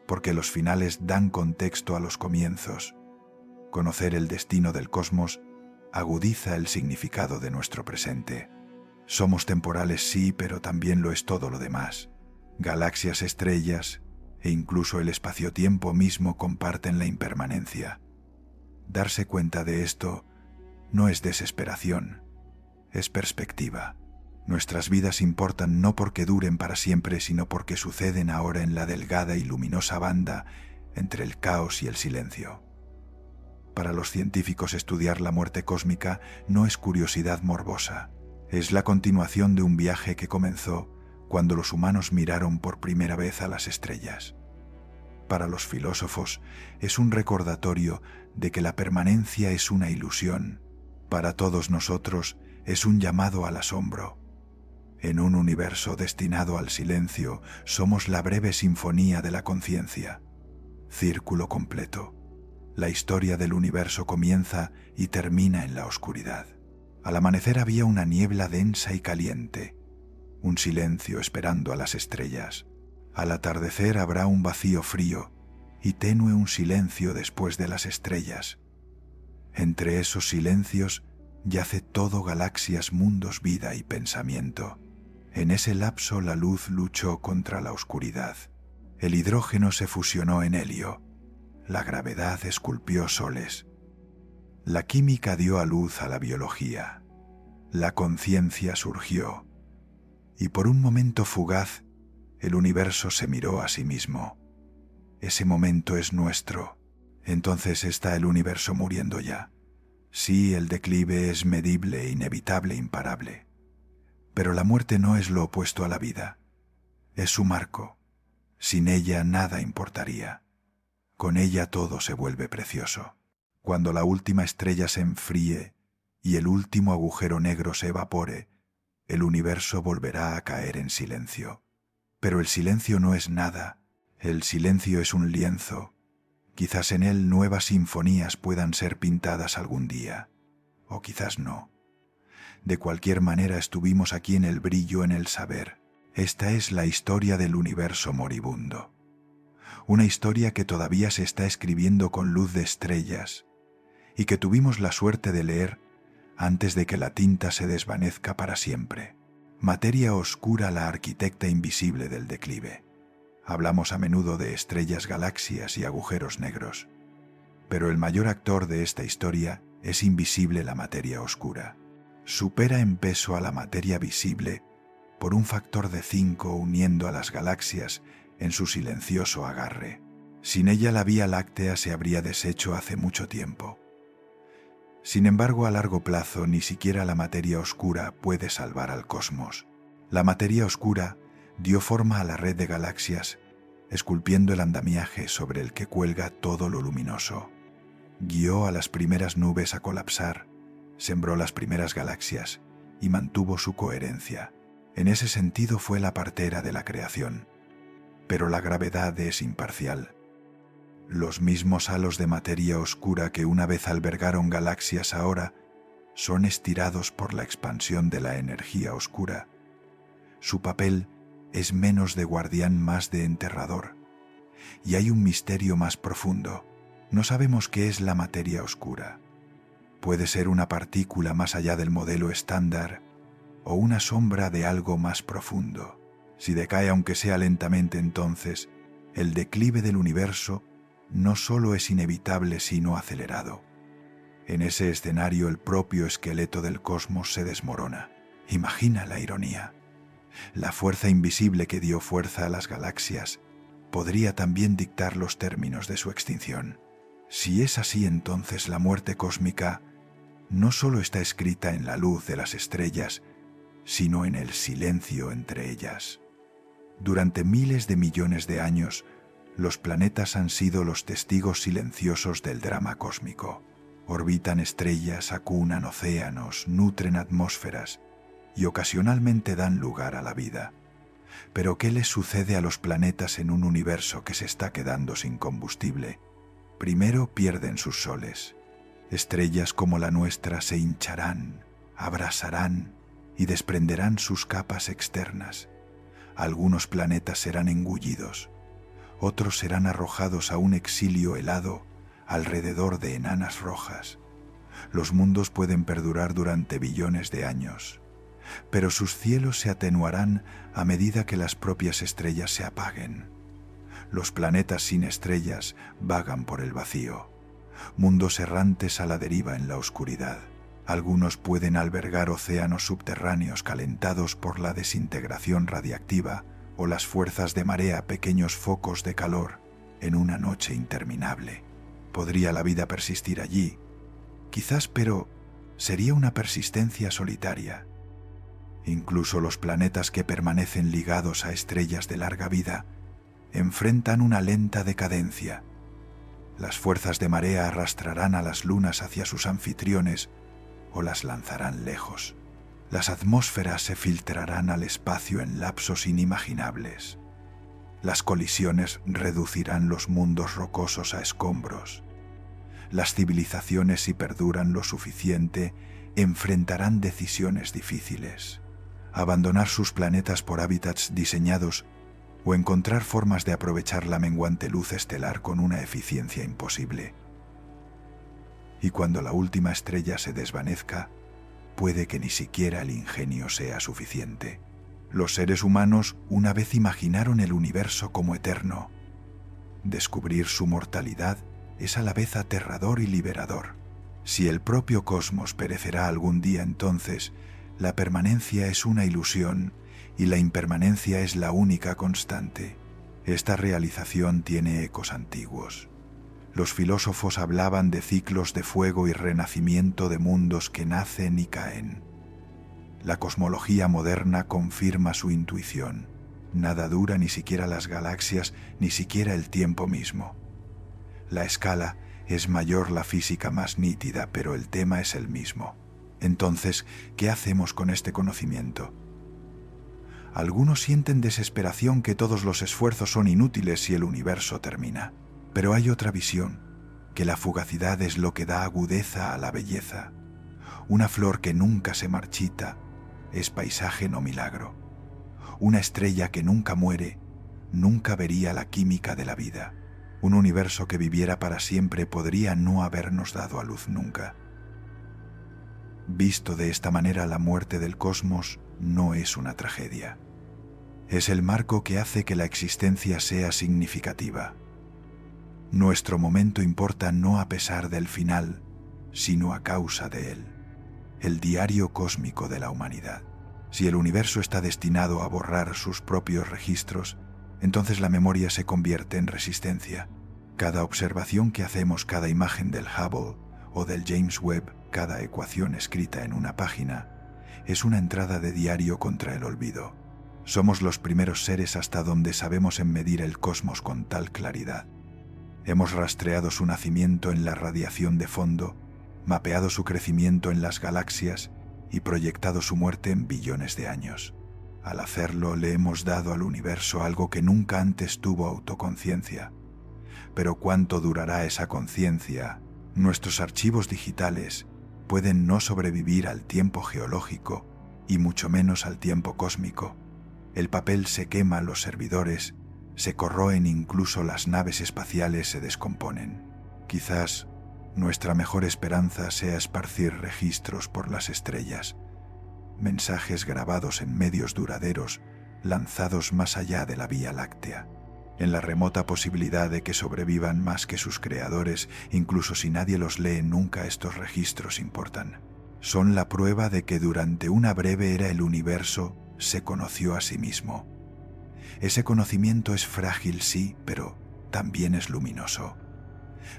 Porque los finales dan contexto a los comienzos. Conocer el destino del cosmos agudiza el significado de nuestro presente. Somos temporales, sí, pero también lo es todo lo demás. Galaxias, estrellas e incluso el espacio-tiempo mismo comparten la impermanencia. Darse cuenta de esto no es desesperación, es perspectiva. Nuestras vidas importan no porque duren para siempre, sino porque suceden ahora en la delgada y luminosa banda entre el caos y el silencio. Para los científicos, estudiar la muerte cósmica no es curiosidad morbosa, es la continuación de un viaje que comenzó cuando los humanos miraron por primera vez a las estrellas. Para los filósofos es un recordatorio de que la permanencia es una ilusión. Para todos nosotros es un llamado al asombro. En un universo destinado al silencio, somos la breve sinfonía de la conciencia. Círculo completo. La historia del universo comienza y termina en la oscuridad. Al amanecer había una niebla densa y caliente, un silencio esperando a las estrellas. Al atardecer habrá un vacío frío y tenue, un silencio después de las estrellas. Entre esos silencios yace todo, galaxias, mundos, vida y pensamiento. En ese lapso la luz luchó contra la oscuridad. El hidrógeno se fusionó en helio. La gravedad esculpió soles. La química dio a luz a la biología. La conciencia surgió. Y por un momento fugaz, el universo se miró a sí mismo. Ese momento es nuestro. Entonces está el universo muriendo ya. Sí, el declive es medible, inevitable, imparable. Pero la muerte no es lo opuesto a la vida. Es su marco. Sin ella nada importaría. Con ella todo se vuelve precioso. Cuando la última estrella se enfríe y el último agujero negro se evapore, el universo volverá a caer en silencio. Pero el silencio no es nada. El silencio es un lienzo. Quizás en él nuevas sinfonías puedan ser pintadas algún día. O quizás no. De cualquier manera, estuvimos aquí en el brillo, en el saber, Esta es la historia del universo moribundo. Una historia que todavía se está escribiendo con luz de estrellas y que tuvimos la suerte de leer antes de que la tinta se desvanezca para siempre. Materia oscura, la arquitecta invisible del declive. Hablamos a menudo de estrellas, galaxias y agujeros negros, pero el mayor actor de esta historia es invisible, la materia oscura. Supera en peso a la materia visible por un factor de 5, uniendo a las galaxias en su silencioso agarre. Sin ella la Vía Láctea se habría deshecho hace mucho tiempo. Sin embargo, a largo plazo, ni siquiera la materia oscura puede salvar al cosmos. La materia oscura dio forma a la red de galaxias, esculpiendo el andamiaje sobre el que cuelga todo lo luminoso. Guió a las primeras nubes a colapsar, sembró las primeras galaxias y mantuvo su coherencia. En ese sentido fue la partera de la creación. Pero la gravedad es imparcial. Los mismos halos de materia oscura que una vez albergaron galaxias ahora son estirados por la expansión de la energía oscura. Su papel es menos de guardián, más de enterrador. Y hay un misterio más profundo. No sabemos qué es la materia oscura. Puede ser una partícula más allá del modelo estándar o una sombra de algo más profundo. Si decae, aunque sea lentamente, entonces el declive del universo no solo es inevitable, sino acelerado. En ese escenario el propio esqueleto del cosmos se desmorona. Imagina la ironía. La fuerza invisible que dio fuerza a las galaxias podría también dictar los términos de su extinción. Si es así, entonces la muerte cósmica no solo está escrita en la luz de las estrellas, sino en el silencio entre ellas. Durante miles de millones de años, los planetas han sido los testigos silenciosos del drama cósmico. Orbitan estrellas, acunan océanos, nutren atmósferas y ocasionalmente dan lugar a la vida. Pero ¿qué les sucede a los planetas en un universo que se está quedando sin combustible? Primero pierden sus soles. Estrellas como la nuestra se hincharán, abrasarán y desprenderán sus capas externas. Algunos planetas serán engullidos. Otros serán arrojados a un exilio helado alrededor de enanas rojas. Los mundos pueden perdurar durante billones de años, pero sus cielos se atenuarán a medida que las propias estrellas se apaguen. Los planetas sin estrellas vagan por el vacío, mundos errantes a la deriva en la oscuridad. Algunos pueden albergar océanos subterráneos calentados por la desintegración radiactiva o las fuerzas de marea, pequeños focos de calor en una noche interminable. ¿Podría la vida persistir allí? Quizás, pero sería una persistencia solitaria. Incluso los planetas que permanecen ligados a estrellas de larga vida enfrentan una lenta decadencia. Las fuerzas de marea arrastrarán a las lunas hacia sus anfitriones o las lanzarán lejos. Las atmósferas se filtrarán al espacio en lapsos inimaginables. Las colisiones reducirán los mundos rocosos a escombros. Las civilizaciones, si perduran lo suficiente, enfrentarán decisiones difíciles. Abandonar sus planetas por hábitats diseñados o encontrar formas de aprovechar la menguante luz estelar con una eficiencia imposible. Y cuando la última estrella se desvanezca, puede que ni siquiera el ingenio sea suficiente. Los seres humanos una vez imaginaron el universo como eterno. Descubrir su mortalidad es a la vez aterrador y liberador. Si el propio cosmos perecerá algún día, entonces la permanencia es una ilusión y la impermanencia es la única constante. Esta realización tiene ecos antiguos. Los filósofos hablaban de ciclos de fuego y renacimiento de mundos que nacen y caen. La cosmología moderna confirma su intuición. Nada dura, ni siquiera las galaxias, ni siquiera el tiempo mismo. La escala es mayor, la física más nítida, pero el tema es el mismo. Entonces, ¿qué hacemos con este conocimiento? Algunos sienten desesperación, que todos los esfuerzos son inútiles si el universo termina. Pero hay otra visión, que la fugacidad es lo que da agudeza a la belleza. Una flor que nunca se marchita es paisaje, no milagro. una estrella que nunca muere, nunca vería la química de la vida. Un universo que viviera para siempre podría no habernos dado a luz nunca. Visto de esta manera, la muerte del cosmos no es una tragedia. Es el marco que hace que la existencia sea significativa. Nuestro momento importa no a pesar del final, sino a causa de él. El diario cósmico de la humanidad. Si el universo está destinado a borrar sus propios registros, entonces la memoria se convierte en resistencia. Cada observación que hacemos, cada imagen del Hubble o del James Webb, cada ecuación escrita en una página, es una entrada de diario contra el olvido. Somos los primeros seres hasta donde sabemos medir el cosmos con tal claridad. Hemos rastreado su nacimiento en la radiación de fondo, mapeado su crecimiento en las galaxias y proyectado su muerte en billones de años. Al hacerlo, le hemos dado al universo algo que nunca antes tuvo autoconciencia. Pero ¿cuánto durará esa conciencia? Nuestros archivos digitales pueden no sobrevivir al tiempo geológico y mucho menos al tiempo cósmico. El papel se quema, los servidores se corroen, incluso las naves espaciales se descomponen. Quizás nuestra mejor esperanza sea esparcir registros por las estrellas, mensajes grabados en medios duraderos, lanzados más allá de la Vía Láctea, en la remota posibilidad de que sobrevivan más que sus creadores. Incluso si nadie los lee nunca, estos registros importan. Son la prueba de que durante una breve era el universo se conoció a sí mismo. Ese conocimiento es frágil, sí, pero también es luminoso.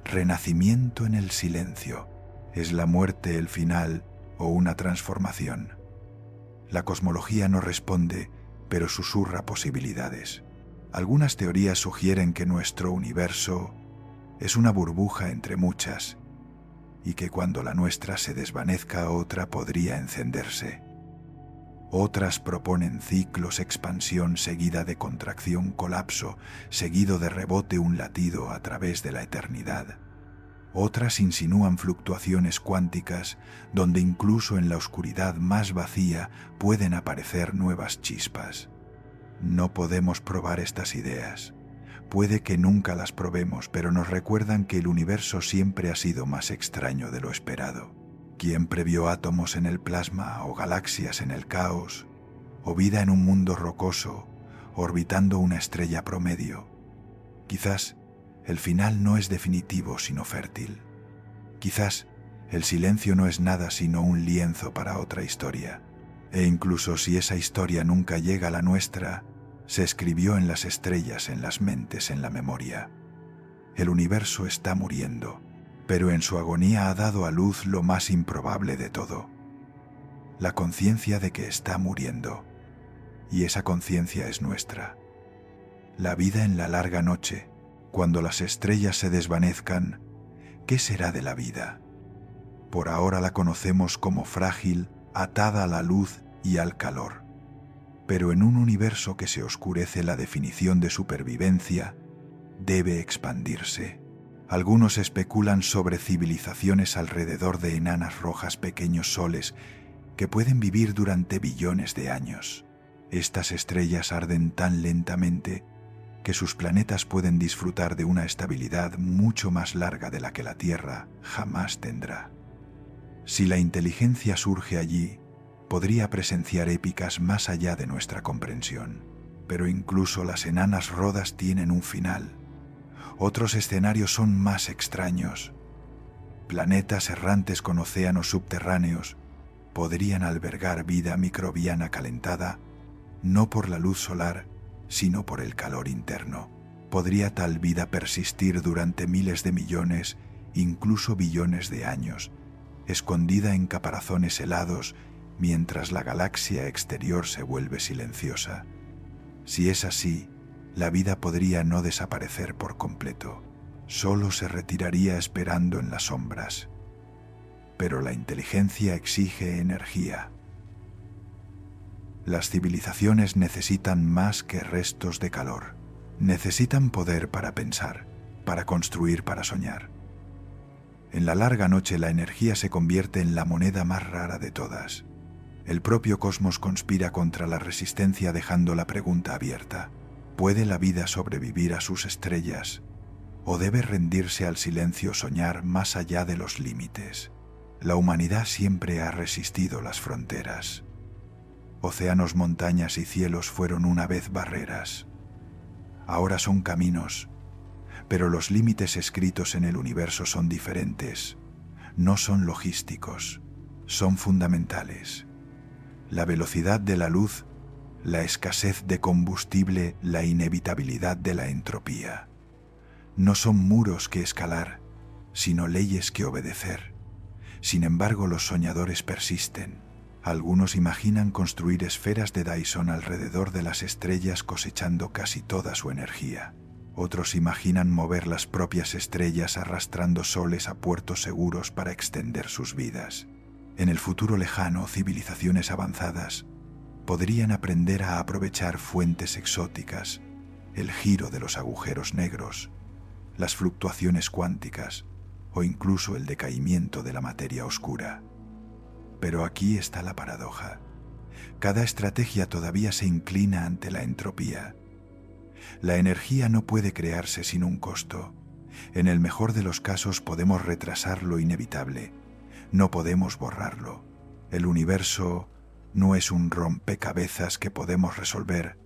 Renacimiento en el silencio. ¿Es la muerte el final o una transformación? La cosmología no responde, pero susurra posibilidades. Algunas teorías sugieren que nuestro universo es una burbuja entre muchas y que cuando la nuestra se desvanezca, otra podría encenderse. Otras proponen ciclos: expansión seguida de contracción, colapso seguido de rebote, un latido a través de la eternidad. Otras insinúan fluctuaciones cuánticas, donde incluso en la oscuridad más vacía pueden aparecer nuevas chispas. No podemos probar estas ideas. Puede que nunca las probemos, pero nos recuerdan que el universo siempre ha sido más extraño de lo esperado. ¿Quién previó átomos en el plasma, o galaxias en el caos, o vida en un mundo rocoso, orbitando una estrella promedio? Quizás el final no es definitivo sino fértil. Quizás el silencio no es nada sino un lienzo para otra historia. E incluso si esa historia nunca llega a la nuestra, se escribió en las estrellas, en las mentes, en la memoria. El universo está muriendo, pero en su agonía ha dado a luz lo más improbable de todo: la conciencia de que está muriendo. Y esa conciencia es nuestra. La vida en la larga noche, cuando las estrellas se desvanezcan, ¿qué será de la vida? Por ahora la conocemos como frágil, atada a la luz y al calor. Pero en un universo que se oscurece, la definición de supervivencia debe expandirse. Algunos especulan sobre civilizaciones alrededor de enanas rojas, pequeños soles que pueden vivir durante billones de años. Estas estrellas arden tan lentamente que sus planetas pueden disfrutar de una estabilidad mucho más larga de la que la Tierra jamás tendrá. Si la inteligencia surge allí, podría presenciar épicas más allá de nuestra comprensión. Pero incluso las enanas rodas tienen un final. Otros escenarios son más extraños. Planetas errantes con océanos subterráneos podrían albergar vida microbiana calentada, no por la luz solar, sino por el calor interno. Podría tal vida persistir durante miles de millones, incluso billones de años, escondida en caparazones helados, mientras la galaxia exterior se vuelve silenciosa. Si es así, la vida podría no desaparecer por completo, solo se retiraría esperando en las sombras. Pero la inteligencia exige energía. Las civilizaciones necesitan más que restos de calor. Necesitan poder para pensar, para construir, para soñar. En la larga noche la energía se convierte en la moneda más rara de todas. El propio cosmos conspira contra la resistencia dejando la pregunta abierta. ¿Puede la vida sobrevivir a sus estrellas? ¿O debe rendirse al silencio soñar más allá de los límites? La humanidad siempre ha resistido las fronteras. Océanos, montañas y cielos fueron una vez barreras. Ahora son caminos, pero los límites escritos en el universo son diferentes. No son logísticos, son fundamentales. La velocidad de la luz, la escasez de combustible, la inevitabilidad de la entropía. No son muros que escalar, sino leyes que obedecer. Sin embargo, los soñadores persisten. Algunos imaginan construir esferas de Dyson alrededor de las estrellas cosechando casi toda su energía. Otros imaginan mover las propias estrellas arrastrando soles a puertos seguros para extender sus vidas. En el futuro lejano, civilizaciones avanzadas podrían aprender a aprovechar fuentes exóticas, el giro de los agujeros negros, las fluctuaciones cuánticas o incluso el decaimiento de la materia oscura. Pero aquí está la paradoja. Cada estrategia todavía se inclina ante la entropía. La energía no puede crearse sin un costo. En el mejor de los casos podemos retrasar lo inevitable. No podemos borrarlo. El universo no es un rompecabezas que podemos resolver,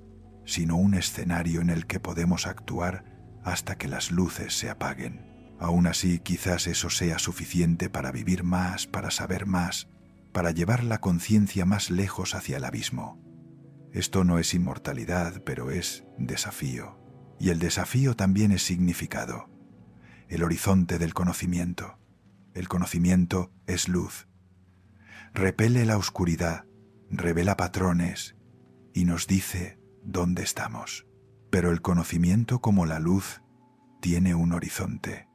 sino un escenario en el que podemos actuar hasta que las luces se apaguen. Aún así, quizás eso sea suficiente para vivir más, para saber más, para llevar la conciencia más lejos hacia el abismo. Esto no es inmortalidad, pero es desafío. Y el desafío también es significado. El horizonte del conocimiento. El conocimiento es luz. Repele la oscuridad, revela patrones y nos dice dónde estamos. Pero el conocimiento, como la luz, tiene un horizonte.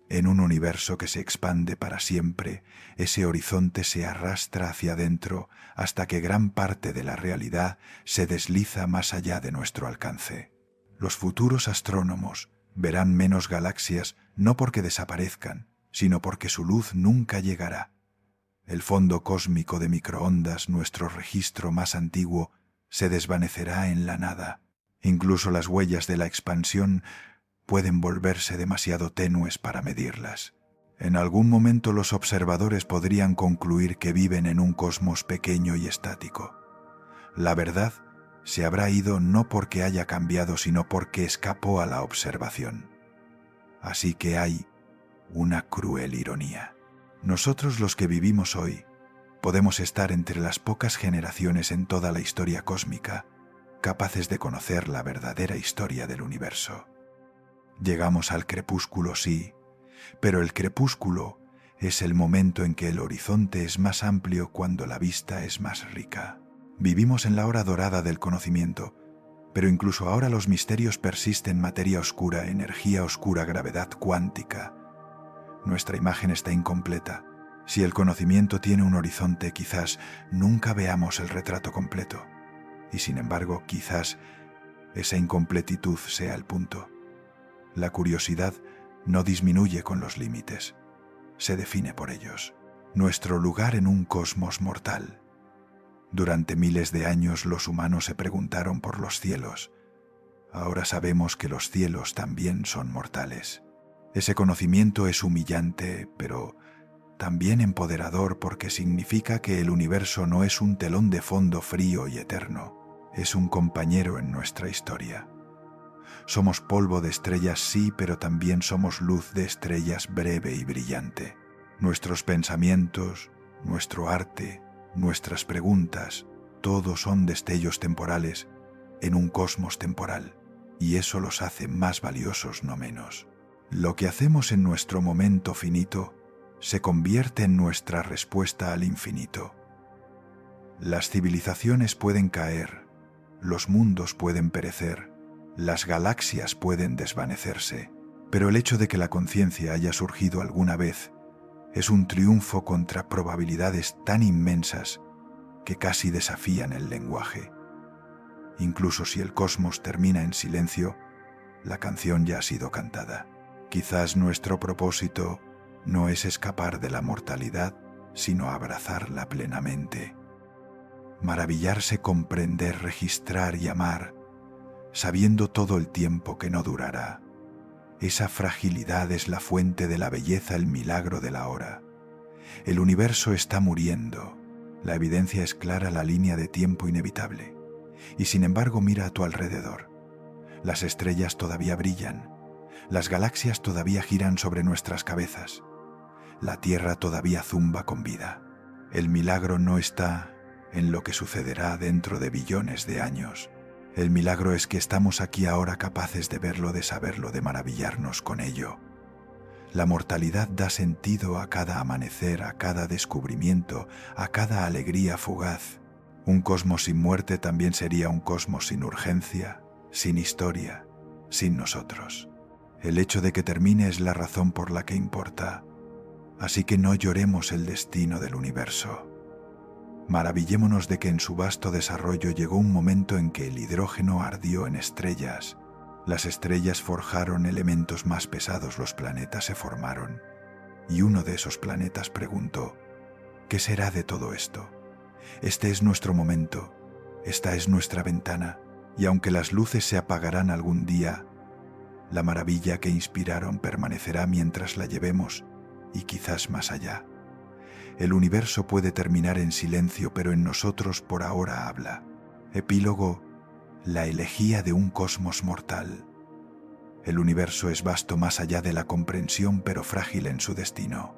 En un universo que se expande para siempre, ese horizonte se arrastra hacia adentro hasta que gran parte de la realidad se desliza más allá de nuestro alcance. Los futuros astrónomos verán menos galaxias no porque desaparezcan, sino porque su luz nunca llegará. El fondo cósmico de microondas, nuestro registro más antiguo, se desvanecerá en la nada. Incluso las huellas de la expansión pueden volverse demasiado tenues para medirlas. En algún momento los observadores podrían concluir que viven en un cosmos pequeño y estático. La verdad se habrá ido no porque haya cambiado, sino porque escapó a la observación. Así que hay una cruel ironía. Nosotros, los que vivimos hoy, podemos estar entre las pocas generaciones en toda la historia cósmica capaces de conocer la verdadera historia del universo. Llegamos al crepúsculo, sí, pero el crepúsculo es el momento en que el horizonte es más amplio cuando la vista es más rica. Vivimos en la hora dorada del conocimiento, pero incluso ahora los misterios persisten: materia oscura, energía oscura, gravedad cuántica. Nuestra imagen está incompleta. Si el conocimiento tiene un horizonte, quizás nunca veamos el retrato completo. Y sin embargo, quizás esa incompletitud sea el punto. La curiosidad no disminuye con los límites, se define por ellos. Nuestro lugar en un cosmos mortal. Durante miles de años los humanos se preguntaron por los cielos. Ahora sabemos que los cielos también son mortales. Ese conocimiento es humillante, pero también empoderador, porque significa que el universo no es un telón de fondo frío y eterno, es un compañero en nuestra historia. Somos polvo de estrellas, sí, pero también somos luz de estrellas breve y brillante. Nuestros pensamientos, nuestro arte, nuestras preguntas, todos son destellos temporales en un cosmos temporal, y eso los hace más valiosos, no menos. Lo que hacemos en nuestro momento finito se convierte en nuestra respuesta al infinito. Las civilizaciones pueden caer, los mundos pueden perecer, las galaxias pueden desvanecerse, pero el hecho de que la conciencia haya surgido alguna vez es un triunfo contra probabilidades tan inmensas que casi desafían el lenguaje. Incluso si el cosmos termina en silencio, la canción ya ha sido cantada. Quizás nuestro propósito no es escapar de la mortalidad, sino abrazarla plenamente. Maravillarse, comprender, registrar y amar, sabiendo todo el tiempo que no durará. Esa fragilidad es la fuente de la belleza, el milagro de la hora. El universo está muriendo. La evidencia es clara, la línea de tiempo inevitable. Y sin embargo mira a tu alrededor. Las estrellas todavía brillan. Las galaxias todavía giran sobre nuestras cabezas. La Tierra todavía zumba con vida. El milagro no está en lo que sucederá dentro de billones de años. El milagro es que estamos aquí ahora, capaces de verlo, de saberlo, de maravillarnos con ello. La mortalidad da sentido a cada amanecer, a cada descubrimiento, a cada alegría fugaz. Un cosmos sin muerte también sería un cosmos sin urgencia, sin historia, sin nosotros. El hecho de que termine es la razón por la que importa. Así que no lloremos el destino del universo. Maravillémonos de que en su vasto desarrollo llegó un momento en que el hidrógeno ardió en estrellas. Las estrellas forjaron elementos más pesados, los planetas se formaron. Y uno de esos planetas preguntó: ¿qué será de todo esto? Este es nuestro momento, esta es nuestra ventana, y aunque las luces se apagarán algún día, la maravilla que inspiraron permanecerá mientras la llevemos, y quizás más allá. El universo puede terminar en silencio, pero en nosotros por ahora habla. Epílogo: la elegía de un cosmos mortal. El universo es vasto más allá de la comprensión, pero frágil en su destino.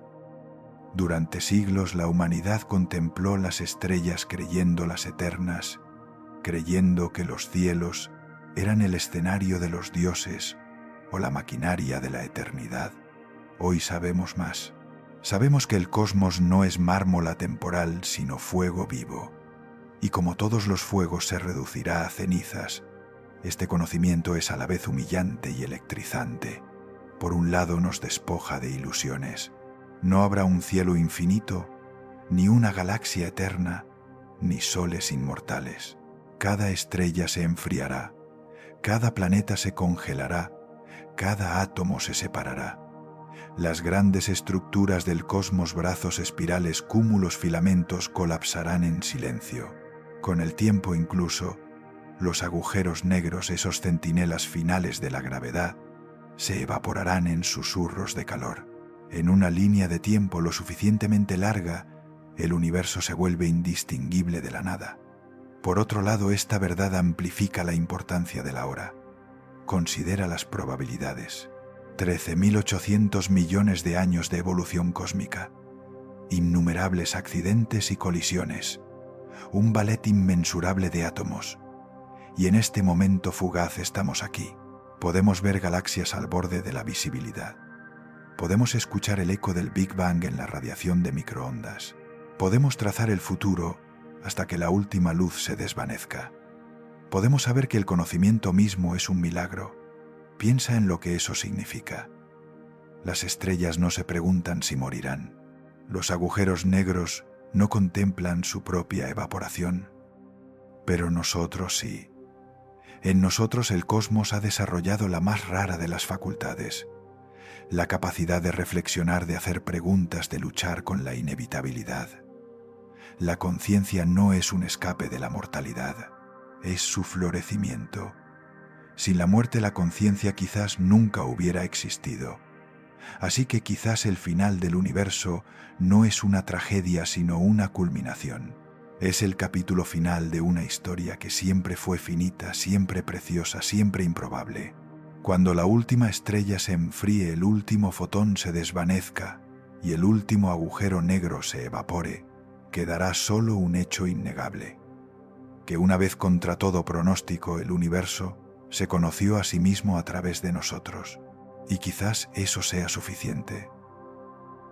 Durante siglos la humanidad contempló las estrellas creyéndolas eternas, creyendo que los cielos eran el escenario de los dioses o la maquinaria de la eternidad. Hoy sabemos más. Sabemos que el cosmos no es mármol atemporal, sino fuego vivo. Y como todos los fuegos se reducirá a cenizas, este conocimiento es a la vez humillante y electrizante. Por un lado nos despoja de ilusiones. No habrá un cielo infinito, ni una galaxia eterna, ni soles inmortales. Cada estrella se enfriará, cada planeta se congelará, cada átomo se separará. Las grandes estructuras del cosmos, brazos, espirales, cúmulos, filamentos, colapsarán en silencio. Con el tiempo incluso, los agujeros negros, esos centinelas finales de la gravedad, se evaporarán en susurros de calor. En una línea de tiempo lo suficientemente larga, el universo se vuelve indistinguible de la nada. Por otro lado, esta verdad amplifica la importancia de la hora. Considera las probabilidades. 13.800 millones de años de evolución cósmica, innumerables accidentes y colisiones, un ballet inmensurable de átomos. Y en este momento fugaz estamos aquí. Podemos ver galaxias al borde de la visibilidad. Podemos escuchar el eco del Big Bang en la radiación de microondas. Podemos trazar el futuro hasta que la última luz se desvanezca. Podemos saber que el conocimiento mismo es un milagro. Piensa en lo que eso significa. Las estrellas no se preguntan si morirán. Los agujeros negros no contemplan su propia evaporación. Pero nosotros sí. En nosotros el cosmos ha desarrollado la más rara de las facultades, la capacidad de reflexionar, de hacer preguntas, de luchar con la inevitabilidad. La conciencia no es un escape de la mortalidad, es su florecimiento. Sin la muerte la conciencia quizás nunca hubiera existido. Así que quizás el final del universo no es una tragedia sino una culminación. Es el capítulo final de una historia que siempre fue finita, siempre preciosa, siempre improbable. Cuando la última estrella se enfríe, el último fotón se desvanezca y el último agujero negro se evapore, quedará solo un hecho innegable: que una vez contra todo pronóstico el universo se conoció a sí mismo a través de nosotros, y quizás eso sea suficiente.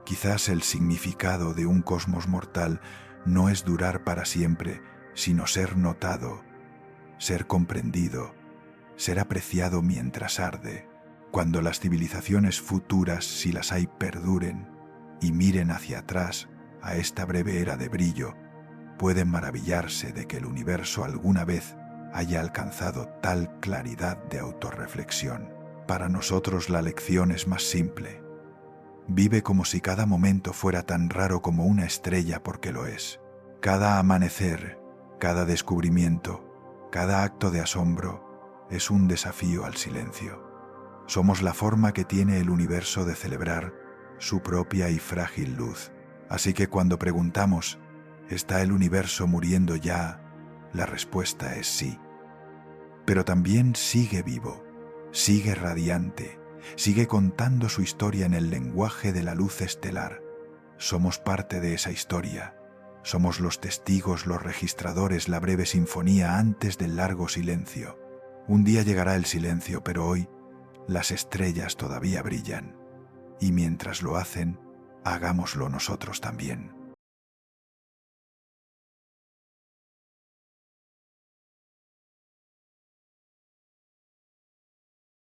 Quizás el significado de un cosmos mortal no es durar para siempre, sino ser notado, ser comprendido, ser apreciado mientras arde, cuando las civilizaciones futuras, si las hay, perduren y miren hacia atrás a esta breve era de brillo, pueden maravillarse de que el universo alguna vez haya alcanzado tal claridad de autorreflexión. Para nosotros la lección es más simple. Vive como si cada momento fuera tan raro como una estrella, porque lo es. Cada amanecer Cada descubrimiento, cada acto de asombro es un desafío al silencio. Somos la forma que tiene el universo de celebrar su propia y frágil luz. Así que cuando preguntamos, ¿está el universo muriendo ya?, la respuesta es sí. Pero también sigue vivo, sigue radiante, sigue contando su historia en el lenguaje de la luz estelar. Somos parte de esa historia. Somos los testigos, los registradores, la breve sinfonía antes del largo silencio. Un día llegará el silencio, pero hoy las estrellas todavía brillan. Y mientras lo hacen, hagámoslo nosotros también.